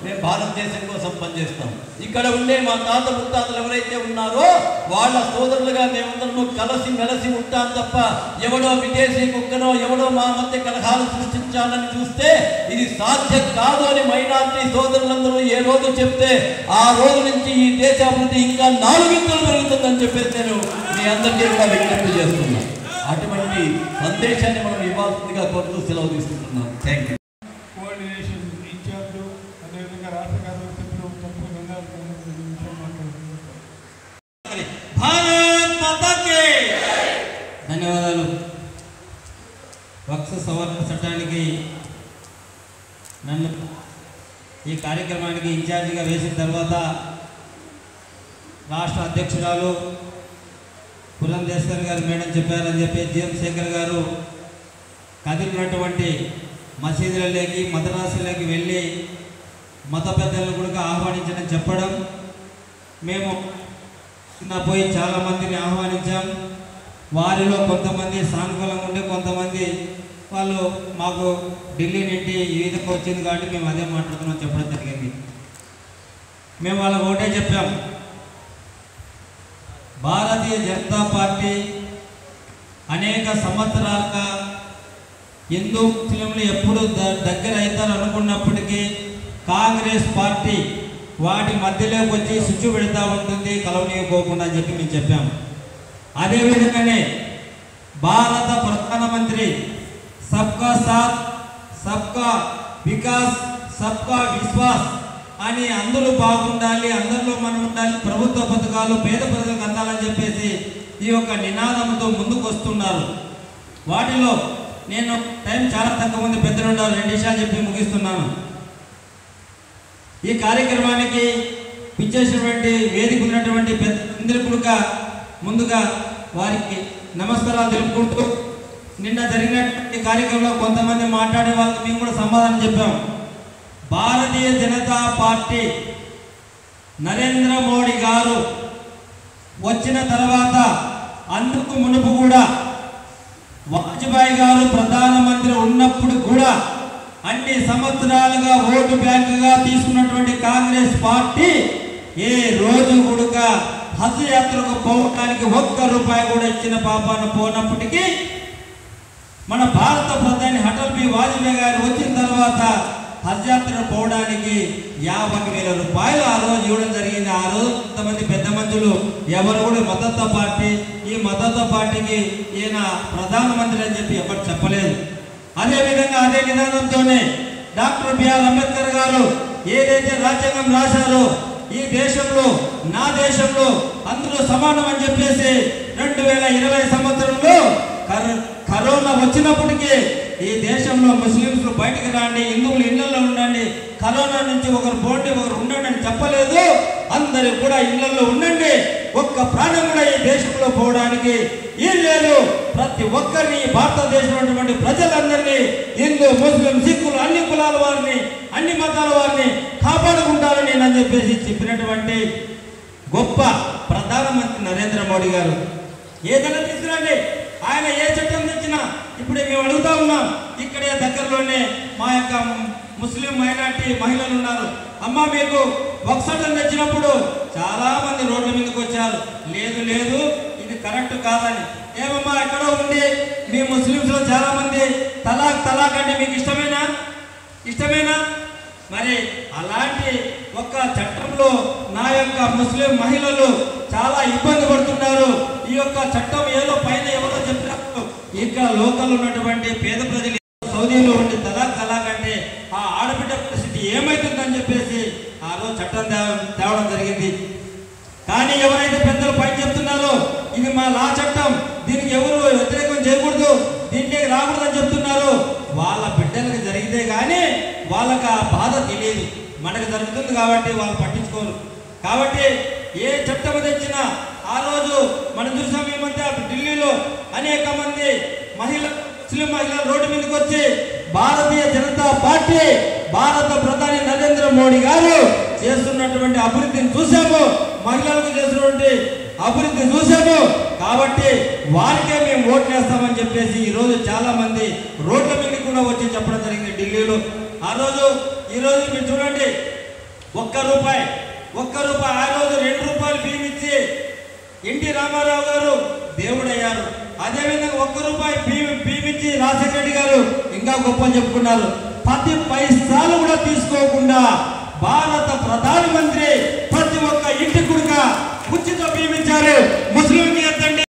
మేము భారతదేశం కోసం పనిచేస్తాం. ఇక్కడ ఉండే మా తాత ముత్తాతలు ఎవరైతే ఉన్నారో వాళ్ళ సోదరులుగా మేమందరము కలిసి మెలిసి ఉంటాం తప్ప ఎవడో విదేశీ కుక్కనో ఎవడో మా మధ్య కలహాలు సృష్టించాలని చూస్తే ఇది సాధ్యం కాదు అని మైనారిటీ సోదరులందరూ ఏ రోజు చెప్తే ఆ రోజు నుంచి ఈ దేశ అభివృద్ధి ఇంకా 4 ఇంతలు పెరుగుతుందని చెప్పేసి నేను మీ అందరికీ కూడా విజ్ఞప్తి చేస్తున్నాను. అటువంటి సందేశాన్ని మనం ఇవ్వాల్సిందిగా కోరుతూ సెలవు తీసుకుంటున్నాం. Thank you. కోఆర్డినేషన్ ఇన్ఛార్జ్ అదేవిధంగా రాష్ట్ర కార్యదర్శులు భారత్ మాతా కీ ధన్యవాదాలు. వక్ఫ్ సవరణ చట్టానికి నన్ను ఈ కార్యక్రమానికి ఇన్ఛార్జిగా వేసిన తర్వాత రాష్ట్ర అధ్యక్షురాలు పురంధేశ్వర్ గారు మేడం చెప్పారని చెప్పి జిఎం శేఖర్ గారు కదిలినటువంటి మసీదులలోకి మద్రాసులకి వెళ్ళి మత పెద్దలను కూడా ఆహ్వానించడం చెప్పడం, మేము పోయి చాలామందిని ఆహ్వానించాం. వారిలో కొంతమంది సానుకూలంగా ఉండే, కొంతమంది వాళ్ళు మాకు ఢిల్లీ నుండి ఈ విధంగా వచ్చింది కాబట్టి మేము అదే మాట్లాడుతున్నాం చెప్పడం జరిగింది. మేము వాళ్ళకు ఒకటే చెప్పాం, భారతీయ జనతా పార్టీ అనేక సంవత్సరాలుగా హిందూ ముస్లింలు ఎప్పుడు దగ్గర అవుతారు అనుకున్నప్పటికీ కాంగ్రెస్ పార్టీ వాటి మధ్యలోకి వచ్చి స్విచ్ పెడతా ఉంటుంది కలవనీయకోకుండా అని చెప్పి మేము చెప్పాము. అదేవిధంగానే భారత ప్రధానమంత్రి సబ్కా సాత్ సబ్కా వికాస్ సబ్కా విశ్వాస్ అని అందరూ బాగుండాలి, అందరిలో మనం ఉండాలి, ప్రభుత్వ పథకాలు పేద ప్రజలకు అందాలని చెప్పేసి ఈ యొక్క నినాదంతో ముందుకు వస్తున్నారు. వాటిలో నేను టైం చాలా తక్కువ మంది పెద్దలు ఉన్నారు, 2 విషయాలు చెప్పి ముగిస్తున్నాను. ఈ కార్యక్రమానికి పిచ్చేసినటువంటి వేదిక ఉన్నటువంటి పెద్దలందరూ కూడా ముందుగా వారికి నమస్కారాలు తెలుపుకుంటూ నిన్న జరిగినటువంటి కార్యక్రమంలో కొంతమంది మాట్లాడే వాళ్ళకి మేము కూడా సమాధానం చెప్పాం. భారతీయ జనతా పార్టీ నరేంద్ర మోడీ గారు వచ్చిన తర్వాత అందుకు మునుపు కూడా వాజ్పేయి గారు ప్రధానమంత్రి ఉన్నప్పుడు కూడా అన్ని సంవత్సరాలుగా ఓటు బ్యాంకుగా తీసుకున్నటువంటి కాంగ్రెస్ పార్టీ ఏ రోజు కూడా హజ్ యాత్రకు పోవడానికి ₹1 కూడా ఇచ్చిన పాపాన పోనప్పటికీ మన భారత ప్రధాని అటల్ బిహారీ వాజ్పేయి గారు వచ్చిన తర్వాత హజ్ యాత్రకు పోవడానికి ₹50,000 ఆ రోజు ఇవ్వడం జరిగింది. ఆ రోజు కొంతమంది పెద్ద మనుషులు ఎవరు కూడా మద్దతు పార్టీ ఈ మద్దతు పార్టీకి ఈయన ప్రధానమంత్రి అని చెప్పి ఎవరు చెప్పలేదు. అదేవిధంగా అదే నినాదంతోనే డాక్టర్ బిఆర్ అంబేద్కర్ గారు ఏదైతే రాజ్యాంగం రాశారో ఈ దేశంలో నా దేశంలో అందరూ సమానం అని చెప్పేసి 2020 సంవత్సరంలో కరోనా వచ్చినప్పటికీ ఈ దేశంలో ముస్లింలు బయటికి రాండి, హిందువులు ఇళ్లలో ఉండండి, కరోనా నుంచి ఒకరు పోండి ఒకరు ఉండండి అని చెప్పలేదు. అందరూ కూడా ఇళ్లలో ఉండండి, ఒక్క ప్రాణం కూడా ఈ దేశంలో పోవడానికి ఏం లేదు. ప్రతి ఒక్కరిని భారతదేశంలో ఉన్నటువంటి ప్రజలందరినీ హిందూ ముస్లిం సిక్కులు అన్ని కులాల వారిని అన్ని మతాల వారిని కాపాడుకుంటారని నేను చెప్పేసి చెప్పినటువంటి గొప్ప ప్రధానమంత్రి నరేంద్ర మోడీ గారు. ఏదైనా తీసుకురండి, ఆయన ఏ చట్టం తెచ్చినా ఇప్పుడే మేము అడుగుతా ఉన్నాం. ఇక్కడే దగ్గరలోనే మా యొక్క ముస్లిం మైనార్టీ మహిళలు ఉన్నారు. అమ్మ మీకు ఒక చట్టం తెచ్చినప్పుడు చాలా మంది రోడ్ల మీదకి వచ్చారు, లేదు లేదు ఇది కరెక్ట్ కాదని. ఏమమ్మా ఎక్కడో ఉండి మీ ముస్లింస్లో చాలా మంది తలాక్ అంటే మీకు ఇష్టమేనా? మరి అలాంటి ఒక చట్టంలో నా యొక్క ముస్లిం మహిళలు చాలా ఇబ్బంది పడుతున్నారు. ఈ యొక్క చట్టం ఏదో పైన ఎవరో చెప్పినప్పుడు ఇక్కడ లోకల్ ఉన్నటువంటి పేద ప్రజలు సౌదీలో ఉండి తలాక్ అంటే ఆ ఆడబిడ్డ పరిస్థితి ఏమైతుందని చెప్పేసి ఆ రోజు చట్టం తేవడం జరిగింది. కానీ ఎవరైతే పెద్దలు పైన చెప్తున్నారో ఇది మా లా చట్టం, దీనికి ఎవరు వ్యతిరేకం చేయకూడదు, దీంట్లోకి రాకూడదని చెప్తున్నారు, వాళ్ళ బిడ్డలకు జరిగితే కానీ వాళ్ళకి ఆ బాధ తెలియదు. మనకు జరుగుతుంది కాబట్టి వాళ్ళు పట్టించుకోరు. కాబట్టి ఏ చట్టం తెచ్చినా ఆ రోజు మనం చూసాం. ఈ మధ్య ఢిల్లీలో అనేక మంది ముస్లిం మహిళలు రోడ్డు మీదకి వచ్చి భారతీయ జనతా పార్టీ భారత ప్రధాని నరేంద్ర మోడీ గారు చేస్తున్నటువంటి అభివృద్ధిని చూసాము, మహిళలకు చేస్తున్నటువంటి అభివృద్ధి చూసాము. కాబట్టి వారికే మేము ఓట్లేస్తామని చెప్పేసి ఈరోజు చాలా మంది రోడ్ల మీద కూడా వచ్చి చెప్పడం జరిగింది ఢిల్లీలో. ఆ రోజు ఈరోజు మీరు చూడండి, ₹1 ఆ రోజు ₹2 బియ్యం ఇచ్చి ఎన్టీ రామారావు గారు దేవుడయ్యారు. అదేవిధంగా ₹1 బియ్యం ఇచ్చి రాజశేఖర రెడ్డి గారు ఇంకా గొప్ప చెప్పుకున్నారు. 10 పైసలు కూడా తీసుకోకుండా భారత ప్రధానమంత్రి ప్రతి ఒక్క ఇంటి కూడా ఉచిత బియ్యం ఇచ్చారు. ముస్లింకి ఎత్తండి.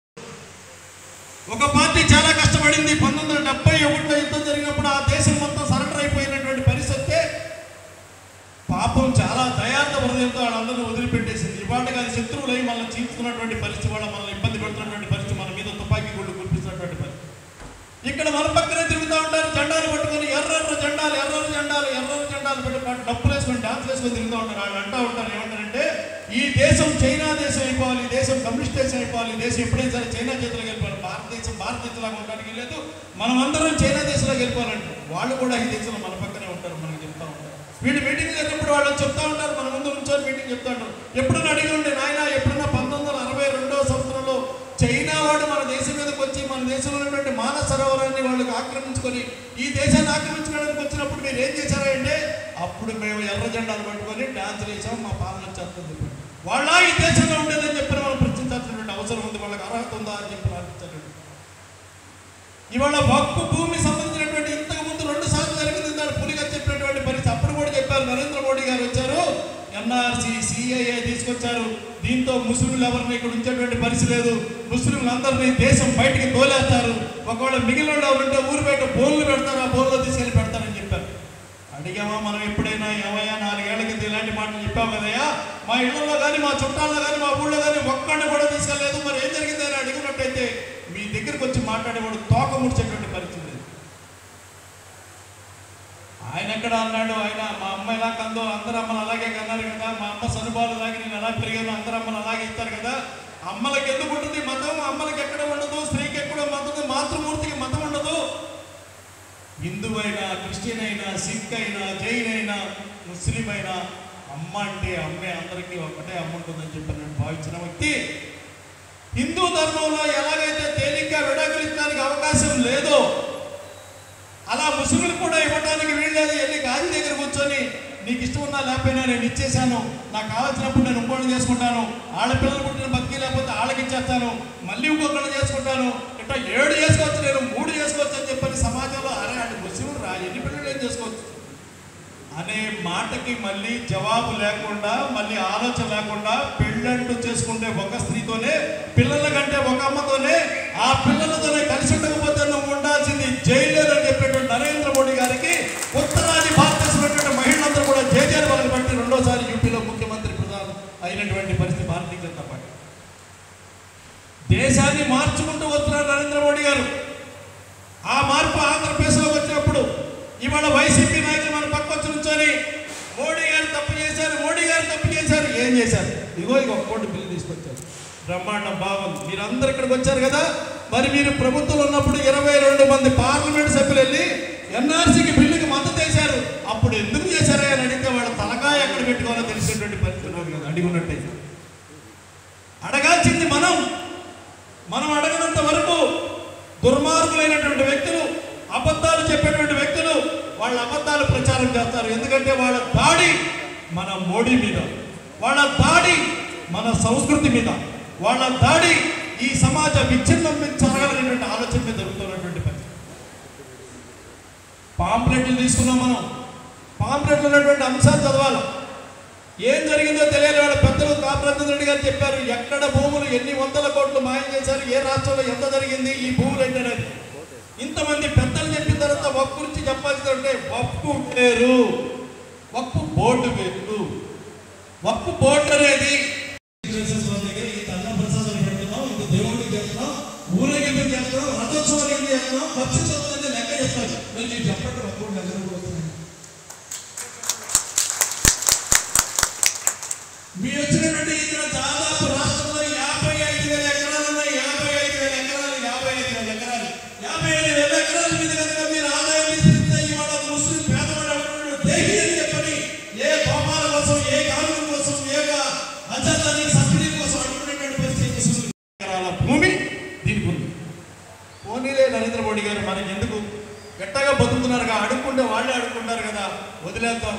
ఒక పార్టీ చాలా కష్టపడింది. 1971లో యుద్ధం జరిగినప్పుడు ఆ దేశం మొత్తం సరెండర్ అయిపోయినటువంటి పరిస్థితి. పాపం చాలా దయార్థ హృదయంతో వాళ్ళందరినీ వదిలిపెట్టేసింది. ఇవాళకి అది శత్రువులై మనల్ని చీల్చుకున్నటువంటి పరిస్థితి, వాళ్ళ మనల్ని ఇబ్బంది పెడుతున్నటువంటి పరిస్థితి, మన మీద తుపాకీ గుళ్ళు కురిపిస్తున్నటువంటి పరిస్థితి. ఇక్కడ మన పక్కనే తిరుగుతూ ఉంటారు, జెండాలు పట్టుకొని ఎర్ర జెండాలు పెట్టి డప్పులు వేసుకొని డాన్స్ వేసుకొని తిరుగుతూ ఉంటారు. వాళ్ళు అంటూ ఉంటారు, ఏమంటారంటే ఈ దేశం చైనా దేశం అయిపోవాలి, ఈ దేశం కమ్యూనిస్ట్ దేశం అయిపోవాలి, ఈ దేశం ఎప్పుడైనా సరే చైనా చేతిలోకి వెళ్ళిపోవాలి, భారతదేశంలాగా ఉండడానికి లేదు, మనం అందరం చైనా దేశంలోకి వెళ్ళిపోవాలంటే వాళ్ళు కూడా ఈ దేశంలో మన పక్కనే ఉంటారు, మనకి చెప్తా ఉంటారు. వీళ్ళు మీటింగ్ జరిగినప్పుడు వాళ్ళు చెప్తా ఉంటారు, మన ముందు నుంచో మీటింగ్ చెప్తా ఉంటారు. ఎప్పుడన్నా అడిగి ఉండే నాయన, ఎప్పుడన్నా 1962వ సంవత్సరంలో చైనా వాడు మన దేశం మీదకి వచ్చి మన దేశంలో ఉన్నటువంటి మానస సరోవరాన్ని వాళ్ళకి ఆక్రమించుకొని ఈ దేశాన్ని ఆక్రమించుకోవడానికి వచ్చినప్పుడు మీరు ఏం చేశారా అంటే, అప్పుడు మేము ఎర్ర జెండాలు పట్టుకొని డ్యాన్సులు వేసాము, మా పాలన వచ్చేస్తుంది. వాళ్ళ ఈ దేశంలో ఉండేదని చెప్పి మనం ప్రశ్నించాల్సినటువంటి అవసరం ఉంది, వాళ్ళకి అర్హత ఉందా అని చెప్పి ఆలోచించారు. ఇవాళ వక్ఫ్ భూమి సంబంధించినటువంటి ఇంతకు ముందు 2 సార్లు జరిగింది, దాన్ని పులిగా చెప్పినటువంటి పరిస్థితి. అప్పుడు కూడా చెప్పారు, నరేంద్ర మోడీ గారు వచ్చారు, ఎన్ఆర్సీ సిఏఏ తీసుకొచ్చారు, దీంతో ముస్లింలు ఎవరిని ఇక్కడ ఉంచేటువంటి పరిస్థితి లేదు, ముస్లింలందరినీ దేశం బయటికి తోలేస్తారు, ఒకవేళ మిగిలిన ఎవరుంటే ఊరు బయట బోన్లు పెడతారు, ఆ బోన్లో తీసుకెళ్ళి పెడతారని చెప్పారు. అడిగామా మనం ఎప్పుడైనా? ఏమయ్యా 4 ఏళ్ల కింద ఇలాంటి మాటలు చెప్పావు కదయ్యా, మా ఇళ్లలో కానీ మా చుట్టాల్లో కానీ మా ఊళ్ళో కానీ ఒక్కడిని కూడా తీసుకెళ్ళలేదు, మరి ఏం జరిగింది అని అడిగినట్టయితే మీ దగ్గరికి వచ్చి మాట్లాడేవాడు తోక ముడిచేటువంటి పరిస్థితి. ఆయన ఎక్కడ అన్నాడు, ఆయన మా అమ్మ ఎలా కందో అందరూ అమ్మలు అలాగే కన్నారు కదా, మా అమ్మ సనుబాలు అలాగే నేను ఎలా పెరిగాను అందరూ అమ్మలు అలాగే ఇస్తారు కదా, అమ్మలకి ఎందుకు ఉంటుంది మతం? అమ్మలకి ఎక్కడ ఉండదు, స్త్రీకి ఎక్కడ మతం, మాతృమూర్తికి మతం ఉండదు. హిందువైనా, క్రిస్టియన్ అయినా, సిక్ అయినా, జైన్ అయినా, ముస్లిం అయినా అమ్మ అంటే అమ్మే, అందరికీ ఒకటే అమ్మ ఉంటుందని చెప్పి నేను భావించిన వ్యక్తి. హిందూ ధర్మంలో ఎలాగైతే తేలిగ్గా విడాకులు ఇచ్చడానికి అవకాశం లేదో అలా ముస్లింలు కూడా ఇవ్వడానికి వీల్లేదు. వెళ్ళి గాజీ దగ్గర కూర్చొని నీకు ఇష్టం ఉన్నా లేకపోయినా నేను ఇచ్చేసాను, నాకు కావాల్సినప్పుడు నేను ఇంకోటి చేసుకుంటాను, ఆడపిల్లలు పుట్టిన బతికి లేకపోతే వాళ్ళకి ఇచ్చేస్తాను, మళ్ళీ ఇంకొకళ్ళు చేసుకుంటాను, ఇట్లా 7 చేసుకోవచ్చు, నేను 3 చేసుకోవచ్చు అని చెప్పని సమాజంలో అరే అంటే ముస్లింలు రా ఎన్ని పిల్లలు ఏం చేసుకోవచ్చు అనే మాటకి మళ్ళీ జవాబు లేకుండా, మళ్ళీ ఆలోచన లేకుండా పెళ్ళంటూ చేసుకుంటే ఒక స్త్రీతోనే, పిల్లల కంటే ఒక అమ్మతోనే, ఆ పిల్లలతోనే కలిసి ఉండకపోతే నువ్వు ఉండాల్సింది జైల్లో అని చెప్పేటువంటి నరేంద్ర మోడీ గారికి ఉత్తరాది భారతదేశంలో మహిళలందరూ కూడా జేజేలు వాళ్ళని బట్టి రెండోసారి యూపీలో ముఖ్యమంత్రి ప్రధాని అయినటువంటి పరిస్థితి భారతీయ జనతా పార్టీ. దేశాన్ని మార్చుకుంటూ వస్తున్నారు నరేంద్ర మోడీ గారు. ఆ మార్పు ఆంధ్రప్రదేశ్లోకి వచ్చినప్పుడు ఇవాళ వైసీపీ నాయకులు మన పక్క వచ్చి నుంచొని మోడీ గారు తప్పు చేశారు, మోడీ గారు తప్పు చేశారు. ఏం చేశారు? ఇగో ఒక కోటి బిల్లు తీసుకొచ్చారు, బ్రహ్మాండం బాగుంది. మీరందరూ ఇక్కడికి వచ్చారు కదా, మరి మీరు ప్రభుత్వంలో ఉన్నప్పుడు 22 మంది పార్లమెంట్ సభ్యులు వెళ్ళి ఎన్ఆర్సీకి బిల్లుకి మద్దతు వేశారు. అప్పుడు ఎందుకు చేశారా అని అడిగితే వాళ్ళ తలకాయ ఎక్కడ పెట్టుకోవాలో తెలిసినటువంటి పరిస్థితి ఉన్నారు కదా. అడిగినట్టయితే అడగాల్సింది మనం అడగనంత వరకు దుర్మార్గులైనటువంటి వ్యక్తులు, అబద్ధాలు చెప్పేటువంటి వ్యక్తులు వాళ్ళ అబద్ధాలు ప్రచారం చేస్తారు. ఎందుకంటే వాళ్ళ దాడి మన మోడీ మీద, వాళ్ళ దాడి మన సంస్కృతి మీద, వాళ్ళ దాడి ఈ సమాజ విచ్ఛిన్నం మీద జరగాలనేటువంటి ఆలోచన మీద జరుగుతున్నటువంటి పరిస్థితి. పాంప్లెట్లు తీసుకున్నాం మనం, పాంప్లెట్లు ఉన్నటువంటి అంశాలు చదవాలి. ఏం జరిగిందో తెలియాలి. వాళ్ళ పెద్దలు కామరాజేంద్ర రెడ్డి గారు చెప్పారు ఎక్కడ భూములు ఎన్ని వందల కోట్లు మాయం చేశారు, ఏ రాష్ట్రంలో ఎంత జరిగింది, ఈ భూములు ఏంటనేది. ఇంతమంది పెద్దలు చెప్పిన తర్వాత వక్ఫ్ గురించి చెప్పాల్సి ఉంటే వక్ఫ్ వేరు, వక్ఫ్ బోర్డు వేరు. వక్ఫ్ బోర్డు అనేది దేవుడికి చేస్తున్నాం, ఊరేగింపు చేస్తున్నాం, రథోత్సవాలు ఏం చేస్తున్నాం, పక్షోత్సవాలు అనేది లెక్క చేస్తారు. మీరు చెప్పండి వక్ఫ్ దగ్గర కూడా మీ వచ్చినటువంటి ఇక్కడ దాదాపు రాష్ట్రంలో 55,000 ఎకరాలు ఉన్నాయి. 55,000 ఎకరాలు 55,000 ఎకరాలు 55,000 ఎకరాల మీద కనుక మీరు ఆదాయం తీసుకుంటే ఇవాళ ముస్లిం పేదవాడు దేహి అని చెప్పని ఏ గోపాల కోసం, ఏ కాలువ కోసం, ఏ అజాదాని సబ్సిడీ కోసం అడుగుతున్నటువంటి పరిస్థితి ఎకరాల భూమి దీనికి ఉంది. పోనీలే నరేంద్ర మోడీ గారు మనకి ఎందుకు గట్టగా బతుకుతున్నారుగా, అడుక్కుంటే వాళ్ళే అడుక్కుంటారు కదా, వదిలేద్దాం.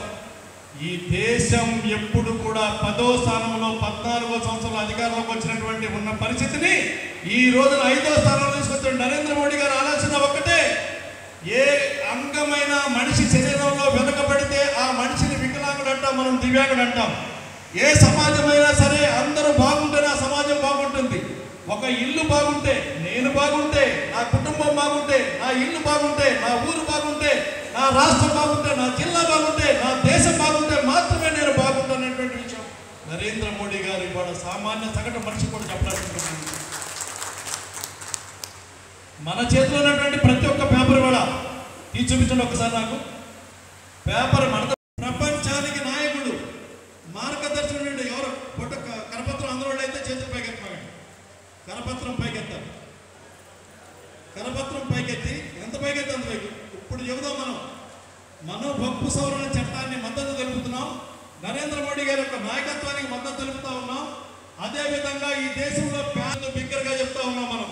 ఈ దేశం ఎప్పుడు కూడా 10వ స్థానంలో 14వ సంవత్సరంలో అధికారంలోకి వచ్చినటువంటి ఉన్న పరిస్థితిని ఈ రోజున 5వ స్థానంలో తీసుకొచ్చిన నరేంద్ర మోడీ గారు ఆలోచన ఒక్కటే, ఏ అంగమైన మనిషి శరీరంలో వెనుకబడితే ఆ మనిషిని వికలాంగుడు అంటాం, మనం దివ్యాంగుడు అంటాం. ఏ సమాజమైనా సరే అందరూ బాగుంటేనే ఆ సమాజం బాగుంటుంది. ఒక ఇల్లు బాగుంటే, నేను బాగుంటే, నా కుటుంబం బాగుంటే, నా ఇల్లు బాగుంటే, నా ఊరు బాగుంటే, నా రాష్ట్రం బాగుంటే, నా జిల్లా బాగుంటే, నా దేశం బాగుంటే మాత్రమే నేను బాగుంటాననేటువంటి విషయం నరేంద్ర మోడీ గారు ఇవాళ సామాన్య సగటు మనిషి కూడా చెప్పాలనుకుంటున్నాను. మన చేతిలో ఉన్నటువంటి ప్రతి ఒక్క పేపర్ కూడా తీసి చూపించండి ఒకసారి నాకు. పేపర్ మన ప్రపంచానికి నాయకుడు, మార్గదర్శకుడు ఎవరు? ఫోటో కరపత్రం అందరూ అయితే చేతులు పైకెత్తామండి. కరపత్రం పైకెత్తారు, కరపత్రం పైకెత్తి ఎంత పైకెత్తి అంత పైకి. ఇప్పుడు చెబుదాం మనం వక్ఫ్ సవరణ చట్టాన్ని మద్దతు తెలుపుతున్నాం, నరేంద్ర మోడీ గారి యొక్క నాయకత్వానికి మద్దతు తెలుపుతా ఉన్నాం. అదేవిధంగా ఈ దేశంలో పేదలు బిగ్గరగా చెప్తా ఉన్నాం మనం,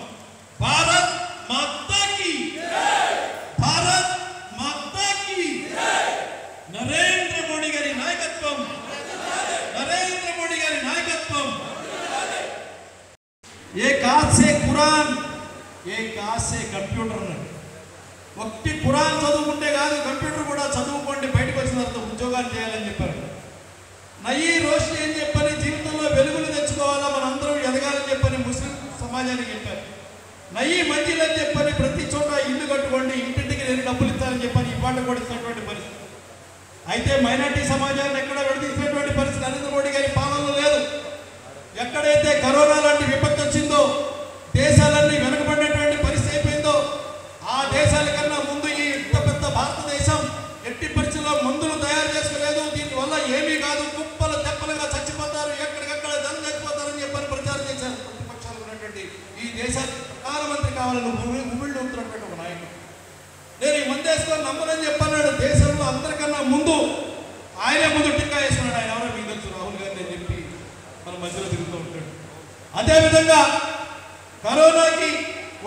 భారత్ మాతాకి, భారత్ మాతాకి. నరేంద్ర మోడీ గారి నాయకత్వం, నరేంద్ర మోడీ గారి నాయకత్వం. ఏ కాసే ఖురాన్, ఏ కాసే కంప్యూటర్ అన్నాడు. ఒట్టి ఖురాన్ చదువుకుంటే కాదు, కంప్యూటర్ కూడా చదువుకోండి, బయటకు వచ్చిన తర్వాత ఉద్యోగాలు చేయాలని చెప్పారు. నయీ రోషని అని చెప్పని జీవితంలో వెలుగులు తెచ్చుకోవాలా, మనందరం ఎదగాలని చెప్పని ముస్లిం సమాజానికి చెప్పారు. నయీ మంజిల్ అని చెప్పని ప్రతి చోట ఇల్లు కట్టుకోండి, ఇంటింటికి నేను డబ్బులు ఇస్తానని చెప్పని ఈ పాట కూడా ఇచ్చినటువంటి పరిస్థితి. అయితే మైనార్టీ సమాజాన్ని ఎక్కడ విడదీసినటువంటి పరిస్థితి నరేంద్ర మోడీ గారి పాలనలో లేదు. ఎక్కడైతే కరోనా లాంటి విపత్తు వచ్చిందో, దేశాలన్నీ వెనుకబడినటువంటి పరిస్థితి అయిపోయిందో, ఆ దేశాల కన్నా ముందు ఈ ఇంత పెద్ద భారతదేశం ఎట్టి పరిస్థితుల్లో మందులు తయారు చేసుకోలేదు, దీనివల్ల ఏమీ కాదు, కుప్పలు తెప్పలుగా చచ్చిపోతారు, ఎక్కడికక్కడ జనం చచ్చిపోతారని చెప్పని ప్రచారం చేశారు. ఆయనే ముందు టిక్కా వేసుకున్నాడు. ఆయన ఎవరో మీకు తెలుసు, రాహుల్ గాంధీ అని చెప్పి మన మధ్యలో తిరుగుతూ ఉంటాడు. అదేవిధంగా కరోనాకి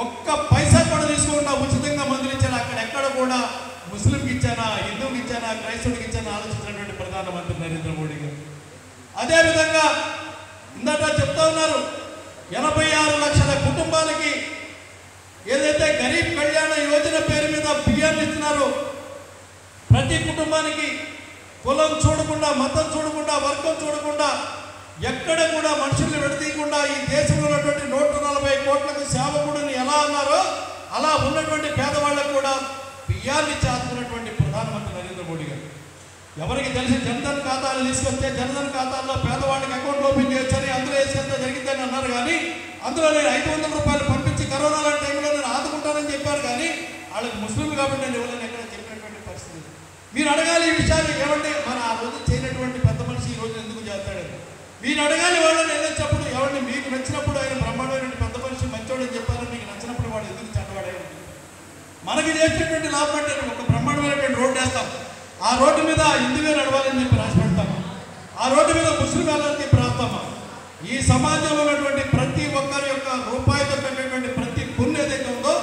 ఒక్క పైసా కూడా తీసుకోకుండా ఉచితంగా మందులు ఇచ్చాను. అక్కడెక్కడ కూడా ముస్లింకి ఇచ్చానా, హిందువుకి ఇచ్చానా, క్రైస్తవుడికి ఇచ్చానా ఆలోచించినటువంటి ప్రధానమంత్రి నరేంద్ర మోడీ గారు. అదేవిధంగా ఇందాక చెప్తా ఉన్నారు, 86 లక్షల కుటుంబాలకి ఏదైతే గరీబ్ కళ్యాణ యోజన పేరు మీద బియ్యాన్ని ఇస్తున్నారో, ప్రతి కుటుంబానికి కులం చూడకుండా, మతం చూడకుండా, వర్గం చూడకుండా, ఎక్కడ కూడా మనుషుల్ని విడదీయకుండా ఈ దేశంలో ఉన్నటువంటి 140 కోట్లకు సేవకుడిని ఎలా అన్నారో అలా ఉన్నటువంటి పేదవాళ్ళకు కూడా బియ్యాన్ని చాచుకున్నటువంటి ప్రధానమంత్రి నరేంద్ర మోడీ గారు. ఎవరికి తెలిసి జన్ధన్ ఖాతాలు తీసుకొస్తే జన్ధన్ ఖాతాల్లో పేదవాళ్ళకి అకౌంట్ ఓపెన్ చేయొచ్చని అందులో వేసేంత జరిగిందని అన్నారు. కానీ అందులో నేను 500 రూపాయలు పంపించి కరోనా లాంటి టైంలో నేను ఆదుకుంటానని చెప్పారు. కానీ వాళ్ళకి ముస్లింలు కాబట్టి నేను ఇవ్వలేని ఎక్కడ చెప్పినటువంటి పరిస్థితి. మీరు అడగాలి ఈ విషయాలు ఏమంటే మన ఆ రోజు చేయనటువంటి పెద్ద మనిషి ఈ రోజు ఎందుకు చేస్తాడని మీరు అడగాలి. వాళ్ళని వెళ్ళినప్పుడు ఎవరిని మీకు నచ్చినప్పుడు ఆయన బ్రహ్మాండమైన పెద్ద మనిషి మంచోడని చెప్పారు, మీకు నచ్చినప్పుడు వాడు ఎందుకు చెడ్డవాడే. మనకి చేసినటువంటి లాభం అంటే ఒక బ్రహ్మాండమైనటువంటి రోడ్డు వేస్తాం, ఆ రోడ్డు మీద హిందువే నడవాలని చెప్పి రాసి పెడతాము, ఆ రోడ్డు మీద ముస్లిం వెళ్ళాలని చెప్పి రాస్తామా. ఈ సమాజంలో ఉన్నటువంటి ప్రతి ఒక్కరి యొక్క రూపాయితో పెట్టేటువంటి ప్రతి పుణ్య ఏదైతే ఉందో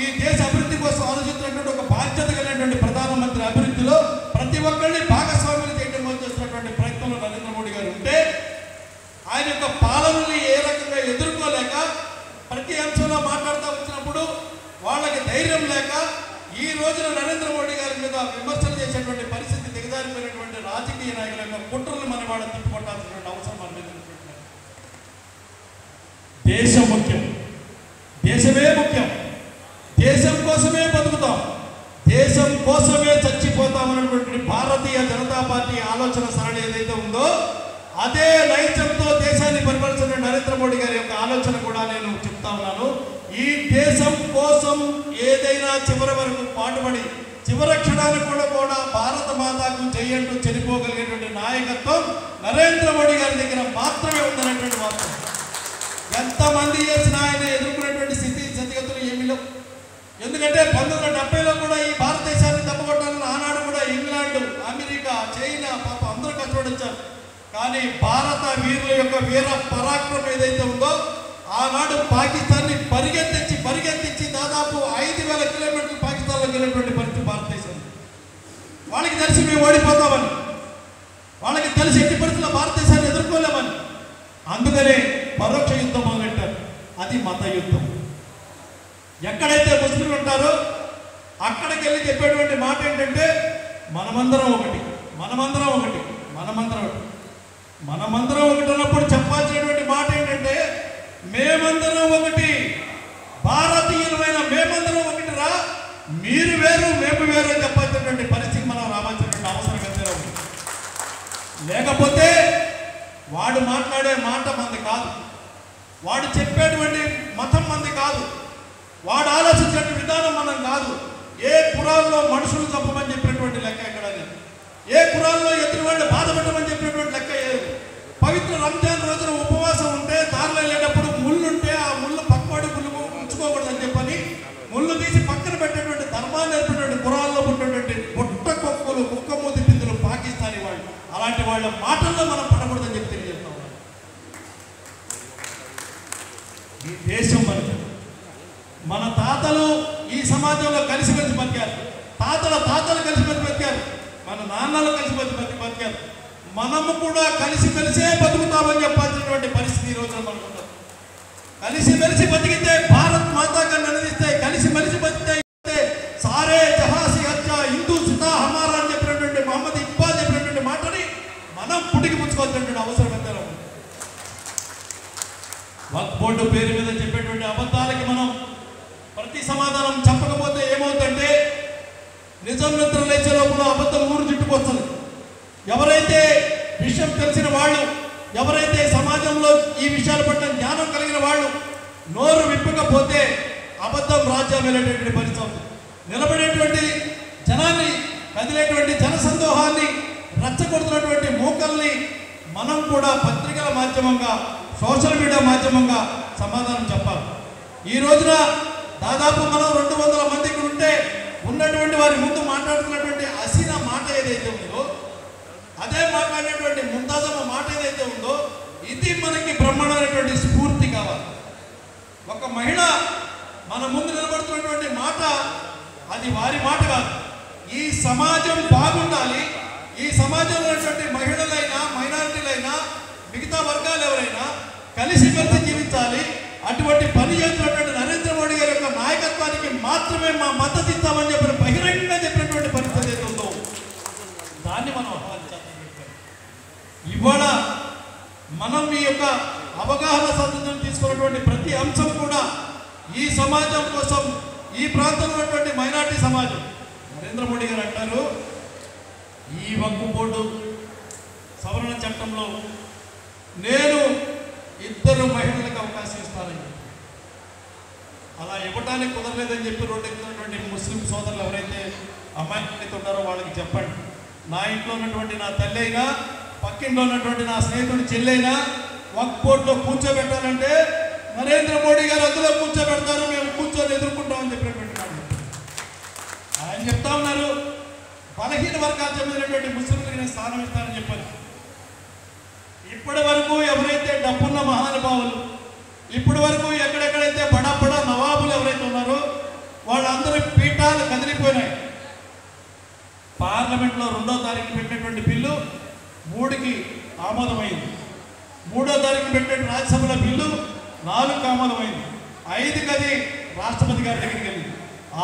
ఈ దేశ అభివృద్ధి కోసం ఆలోచించినటువంటి ఒక బాధ్యత కలిగినటువంటి ప్రధానమంత్రి అభివృద్ధిలో ప్రతి ఒక్కరిని భాగస్వాములు చేయడం కోసం చేస్తున్నటువంటి ప్రయత్నంలో నరేంద్ర మోడీ గారు ఉంటే, ఆయన యొక్క పాలనని ఏ రకంగా ఎదుర్కోలేక ప్రతి అంశంలో మాట్లాడుతూ వచ్చినప్పుడు వాళ్ళకి ధైర్యం లేక ఈ రోజున నరేంద్ర మోడీ గారి మీద విమర్శలు చేసేటువంటి పరిస్థితి దిగజారిపోయినటువంటి రాజకీయ నాయకుల యొక్క కుట్రలు మన వాళ్ళ తిప్పుకొట్టాల్సినటువంటి అవసరం మన మీద. దేశం ముఖ్యం, దేశమే ముఖ్యం, దేశం కోసమే బతుకుతాం, దేశం కోసమే చచ్చిపోతామన్నటువంటి భారతీయ జనతా పార్టీ ఆలోచన సరళి ఏదైతే ఉందో అదే నైజంతో దేశాన్ని పరిపాలిస్తున్న నరేంద్ర మోడీ గారి యొక్క ఆలోచన కూడా నేను చెప్తా ఉన్నాను. ఈ దేశం కోసం ఏదైనా చివరి వరకు పాటుపడి చివరి క్షణానికి కూడా భారత మాతకు జయంటూ చనిపోగలిగేటువంటి నాయకత్వం నరేంద్ర మోడీ గారి దగ్గర మాత్రమే ఉందనేటువంటి వార్త. ఎంతమంది చేసిన ఆయన ఎదుర్కొనేటువంటి స్థితిగతులు ఏమీ లేవు. ఎందుకంటే 1970లో కూడా ఈ భారతదేశాన్ని తప్పకొట్టాలని ఆనాడు కూడా ఇంగ్లాండ్, అమెరికా, చైనా పాప అందరూ కష్టపడించారు. కానీ భారత వీరుల యొక్క వీర పరాక్రమం ఏదైతే ఉందో ఆనాడు పాకిస్తాన్ని పరిగెత్తించి దాదాపు 5000 కిలోమీటర్లు పాకిస్తాన్లోకి వెళ్ళినటువంటి పరిస్థితి భారతదేశం. వాళ్ళకి తెలిసి మేము ఓడిపోతామని, వాళ్ళకి తెలిసి ఎట్టి పరిస్థితుల్లో భారతదేశాన్ని ఎదుర్కోలేమని, అందుకనే పరోక్ష యుద్ధం మొదలెట్టారు. అది మత యుద్ధం. ఎక్కడైతే ముస్లింలు ఉంటారో అక్కడికి వెళ్ళి చెప్పేటువంటి మాట ఏంటంటే మనమందరం ఒకటి, మనమందరం ఒకటి, మనమందరం ఒకటి. మనమందరం ఒకటి అన్నప్పుడు చెప్పాల్సినటువంటి మాట ఏంటంటే మేమందరం ఒకటి, భారతీయులమైన మేమందరం ఒకటి రా, మీరు వేరు మేము వేరు అని చెప్పాల్సినటువంటి పరిస్థితి మనం రావాల్సినటువంటి అవసరం ఎంతైనా ఉంది. లేకపోతే వాడు మాట్లాడే మాట మంది కాదు, వాడు చెప్పేటువంటి మతం మంది కాదు, వాడు ఆలోచించే విధానం మనం కాదు. ఏ కురాల్లో మనుషులు చంపమని చెప్పినటువంటి లెక్క ఎక్కడ లేదు, ఏ కురాల్లో ఎదురు వాళ్ళు బాధ పెట్టమని చెప్పినటువంటి లెక్క లేదు. పవిత్ర రంజాన్ రోజున ఉపవాసం ఉంటే దారిలో వెళ్ళేటప్పుడు ముళ్ళుంటే ఆ ముళ్ళు పక్కవాడి ముళ్ళు ఉంచుకోకూడదని చెప్పని ముళ్ళు తీసి పక్కన పెట్టేటువంటి ధర్మాన్ని నేర్పేటువంటి కురాల్లో పుట్టినటువంటి బుట్ట కొక్కులు కుక్క మూతి పిందులు పాకిస్తానీ వాళ్ళు, అలాంటి వాళ్ళ మాటల్లో మనం పడకూడదని చెప్పి తెలియజేస్తా ఉన్నాం. ఈ దేశం మనకి, మన తాతలు ఈ సమాజంలో కలిసిమెలిసి బతికారు, తాతలు కలిసిమెలిసి బతికారు, మన నాన్నలు కలిసిమెలిసి బతికారు. మనము కూడా కలిసిమెలిసే బతుకుతామని చెప్పాల్సినటువంటి పరిస్థితి ఈ రోజున మనకు ఉంటుంది. కలిసిమెలిసి బతికితే భారత్ మాతాగా నిలదీస్తే, కలిసిమెలిసి బతికితే సారే జహాసి అచ్చా హిందూ సితా హమారా అని చెప్పినటువంటి మహమ్మద్ ఇక్బాల్ చెప్పినటువంటి మాటని మనం పుట్టికి పుచ్చుకోవాల్సినటువంటి అవసరం ఎంతైనా ఉంది. వక్ఫ్ బోర్డు పేరు మీద చెప్పేటువంటి అబద్ధాలకి మనం ప్రతి సమాధానం చెప్పకపోతే ఏమవుతుందంటే నిజం నిద్ర లేచే లోపల అబద్ధం ఊరు చుట్టుకొస్తుంది. ఎవరైతే విషయం తెలిసిన వాళ్ళు, ఎవరైతే సమాజంలో ఈ విషయాల పట్ల జ్ఞానం కలిగిన వాళ్ళు నోరు విప్పకపోతే అబద్ధం రాజ్యం వెళ్ళేటటువంటి పరిస్థితి. నిలబడేటువంటి జనాన్ని, కదిలేటువంటి జనసందోహాన్ని, రచ్చగొడుతున్నటువంటి మూకల్ని మనం కూడా పత్రికల మాధ్యమంగా, సోషల్ మీడియా మాధ్యమంగా సమాధానం చెప్పాలి. ఈ రోజున దాదాపు మనం 200 మంది ఇక్కడ ఉంటే ఉన్నటువంటి వారి ముందు మాట్లాడుతున్నటువంటి అసీన మాట ఏదైతే ఉందో అదే వృద్ధాశ్రమ మాట ఏదైతే ఉందో ఇది మనకి బ్రహ్మాండమైనటువంటి స్ఫూర్తి కావాలి. ఒక మహిళ మన ముందు నిలబడుతున్నటువంటి మాట అది వారి మాట కాదు. ఈ సమాజం బాగుండాలి, ఈ సమాజంలో ఉన్నటువంటి మహిళలైనా మైనారిటీలైనా మిగతా వర్గాలు ఎవరైనా కలిసిమెలిసి జీవించాలి. అటువంటి పని చేస్తున్నటువంటి నరేంద్ర మోడీ గారి యొక్క నాయకత్వానికి మాత్రమే మా మద్దతు ఇస్తామని చెప్పిన బహిరంగంగా చెప్పినటువంటి పరిస్థితి ఏదో ఉందో దాన్ని మనం ఆహ్వానించాలి. ఇవాళ మనం ఈ యొక్క అవగాహన సదస్సును తీసుకున్నటువంటి ప్రతి అంశం కూడా ఈ సమాజం కోసం, ఈ ప్రాంతంలో ఉన్నటువంటి మైనారిటీ సమాజం. నరేంద్ర మోడీ గారు అంటారు ఈ వక్ఫ్ బోర్డు సవరణ చట్టంలో నేను 2 మహిళలకు అవకాశం ఇస్తానని. అలా ఇవ్వడానికి కుదరలేదని చెప్పి రోడ్డు ఎక్కుతున్నటువంటి ముస్లిం సోదరులు ఎవరైతే అమ్మాయిలు ఉన్నారో వాళ్ళకి చెప్పండి, నా ఇంట్లో ఉన్నటువంటి నా తల్లి అయినా పక్కింట్లో ఉన్నటువంటి నా స్నేహితుడి చెల్లైనా వక్ఫ్ బోర్డులో కూర్చోబెట్టాలంటే నరేంద్ర మోడీ గారు అందులో కూర్చోబెడతారు, మేము కూర్చొని ఎదుర్కొంటామని చెప్పినటువంటి మాట ఆయన చెప్తా ఉన్నారు. బలహీన వర్గాలు చెందినటువంటి ముస్లింలకు నేను స్థానం ఇస్తానని చెప్పాను. ఇప్పటి వరకు ఎవరైతే డబ్బున్న మహానుభావులు, ఇప్పటి వరకు ఎక్కడెక్కడైతే బడా నవాబులు ఎవరైతే ఉన్నారో వాళ్ళందరూ పీఠాలు కదిలిపోయినాయి. పార్లమెంట్లో 2వ తారీఖు పెట్టినటువంటి బిల్లు 3కి ఆమోదమైంది. 3వ తారీఖు పెట్టిన రాజ్యసభలో బిల్లు 4కి ఆమోదమైంది. 5కి అది రాష్ట్రపతి గారి దగ్గరికి వెళ్ళింది.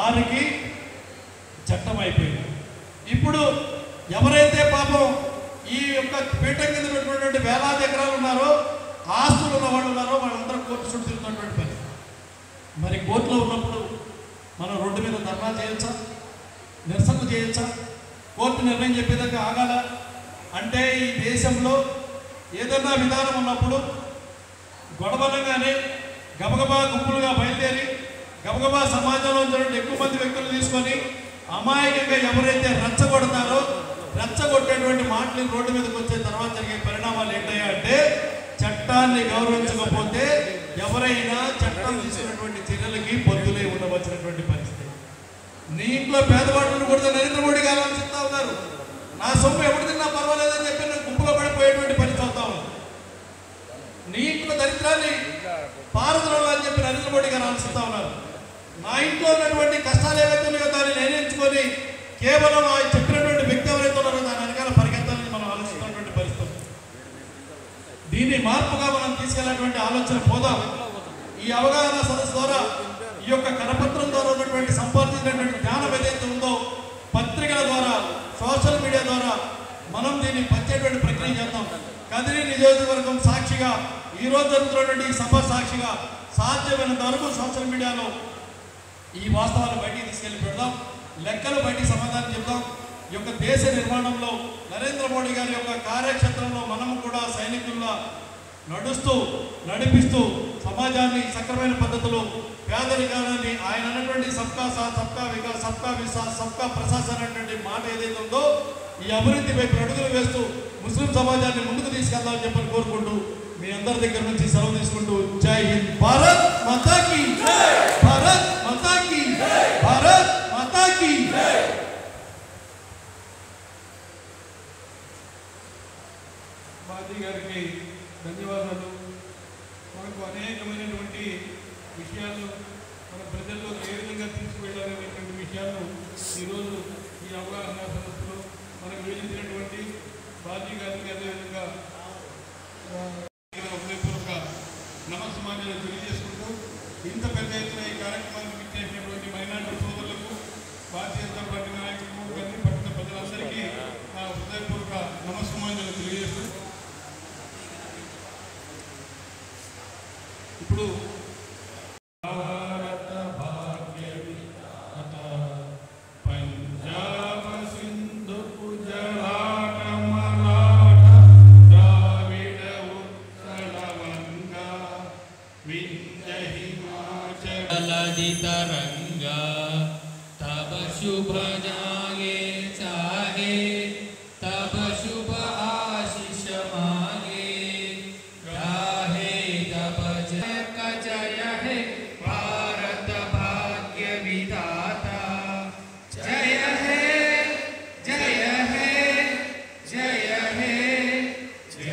6కి చట్టం అయిపోయింది. ఇప్పుడు ఎవరైతే పాపం ఈ యొక్క పీఠం కింద పెట్టినటువంటి వేలాది ఎకరాలు ఉన్నారో, ఆస్తులు ఉన్న వాళ్ళు ఉన్నారో వాళ్ళందరూ కోర్టు చుట్టూ తిరుగుతున్నటువంటి పని. మరి కోర్టులో ఉన్నప్పుడు మనం రోడ్డు మీద ధర్నా చేయొచ్చా, నిరసన చేయొచ్చా, కోర్టు నిర్ణయం చెప్పేదాకా ఆగాల? అంటే ఈ దేశంలో ఏదన్నా విధానం ఉన్నప్పుడు గొడవలంగానే గబగబా గుంపులుగా బయలుదేరి గబగబా సమాజంలో ఎక్కువ మంది వ్యక్తులు తీసుకొని అమాయకంగా ఎవరైతే రెచ్చగొడతారో రెచ్చగొట్టేటువంటి మాటలు రోడ్డు మీదకి వచ్చే తర్వాత జరిగే పరిణామాలు ఏంటయ్యా అంటే చట్టాన్ని గౌరవించకపోతే ఎవరైనా చట్టం తీసుకున్నటువంటి చర్యలకి పొద్దులే ఉండవలసినటువంటి పరిస్థితి. నీ ఇంట్లో పేదవాళ్ళను కూడా నరేంద్ర మోడీ గారు అని చెప్తా ఉన్నారు. నా సొమ్ము ఎవరు తిన్నా పర్వాలేదని చెప్పి నేను గుంపులో పడిపోయేటువంటి పరిస్థితి అవుతా ఉంది. నీ ఇంట్లో దరిద్రాన్ని పారదలని చెప్పి నరేంద్ర మోడీ గారు ఆలోచిస్తా ఉన్నారు. నా ఇంట్లో ఉన్నటువంటి కష్టాలు ఏవైతే ఉన్నాయో దాన్ని నిర్ణయించుకొని కేవలం ఆ చెప్పినటువంటి వ్యక్తి ఎవరైతే ఉన్నారో దాని వెనకాల పరిగెత్తాలని మనం ఆలోచిస్తున్నటువంటి పరిస్థితి. దీన్ని మార్పుగా మనం తీసుకెళ్ళినటువంటి ఆలోచన పోదాం. ఈ అవగాహన సదస్సు ద్వారా, ఈ యొక్క కరపత్రం ద్వారా ఉన్నటువంటి సంపాదించినటువంటి జ్ఞానం ఏదైతే ఉందో పత్రికల ద్వారా, సోషల్ మీడియా ద్వారా మనం దీన్ని పంచేటువంటి ప్రక్రియ చేద్దాం. కదిరి నియోజకవర్గం సాక్షిగా, ఈరోజు జరుగుతున్నటువంటి ఈ సభ సాక్షిగా సాధ్యమైనంత వరకు సోషల్ మీడియాలో ఈ వాస్తవాలు బయటికి తీసుకెళ్ళి పెడదాం. లెక్కలు బయటికి సమాధానం చెప్దాం. ఈ యొక్క దేశ నిర్మాణంలో నరేంద్ర మోడీ గారి యొక్క కార్యక్షేత్రంలో మనము కూడా సైనికుల్లా నడిపిస్తూ సమాజాన్ని సక్రమైన పద్ధతిలో పేదరికాన్ని ఆయన అన్నటువంటి సబ్కా సాత్, సబ్కా వికాస్, సబ్కా విశ్వాస్, సబ్కా ప్రశాసన అనేటువంటి మాట ఏదైతే ఉందో ఈ అభివృద్ధి వైపు అడుగులు వేస్తూ ముస్లిం సమాజాన్ని ముందుకు తీసుకెళ్దామని చెప్పని కోరుకుంటూ మీ అందరి దగ్గర నుంచి సెలవు తీసుకుంటూ జై హింద్. భారత్ మాతా కీ జై, భారత్ మాతా కీ జై, భారత్ మాతా కీ జై. బాజీ గారికి ధన్యవాదాలు. మనకు అనేకమైనటువంటి విషయాలు మన ప్రజల్లో ఏ విధంగా తీసుకువెళ్ళాలనేటువంటి విషయాలను ఈరోజు ఈ అవగాహన సదస్సులో మనకు వివరించినటువంటి బాజీ గారికి అదేవిధంగా హృదయపూర్వక నమస్సుమాన్యాలు తెలియజేసుకుంటూ ఇంత పెద్ద ఎత్తున ఈ కార్యక్రమానికి విచ్చేసినటువంటి మైనారిటీ సోదరులకు, భారతీయ జనతా పార్టీ నాయకులకు, గన్ని పట్టిన ప్రజలందరికీ నా హృదయపూర్వక నమస్సుమాన్యాలు తెలియజేస్తూ ఇప్పుడు పంజాబ్ సింధు గుజరాత మరాఠ ద్రావిడ ఉత్తరవంగ వింధ్య హిమాచల तरंगा तब शुभ जागे चाहे, तब शुभ आशीष मांगे राहे, तब जय का जय है भारत भाग्य विधाता। जय है, जय है, जय है, जय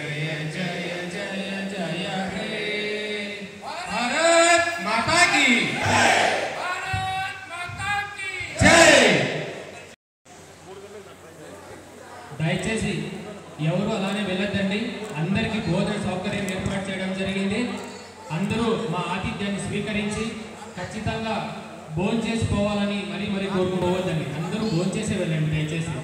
ఎవరు అలానే వెళ్ళొద్దండి. అందరికీ భోజన సౌకర్యం ఏర్పాటు చేయడం జరిగింది. అందరూ మా ఆతిథ్యాన్ని స్వీకరించి ఖచ్చితంగా భోజనం చేసుకోవాలని మరీ కోరుకోవద్దండి. అందరూ భోజనం చేసే వెళ్ళండి దయచేసి.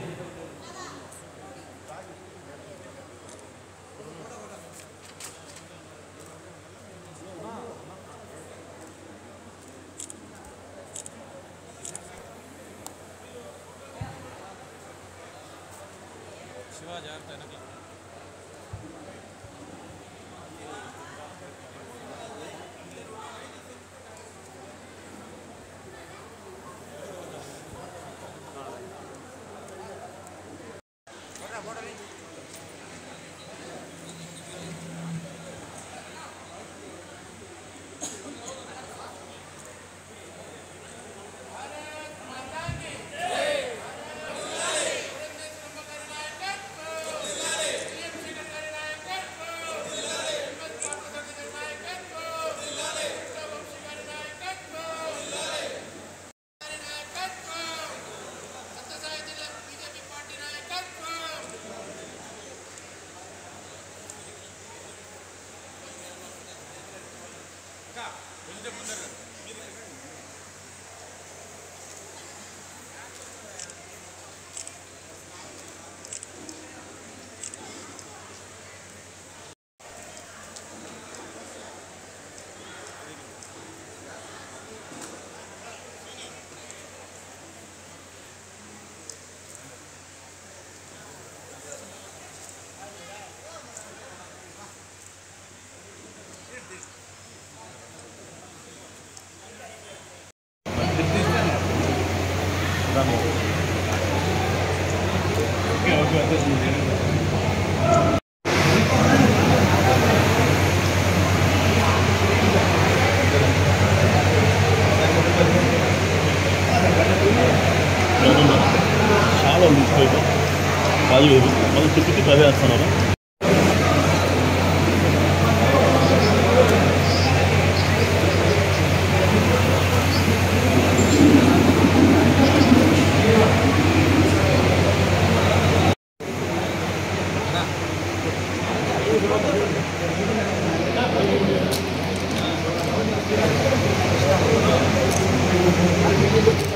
చాలా మిస్పోయితే కాదు మళ్ళీ తిప్పి అవే వేస్తున్నారు. Thank you.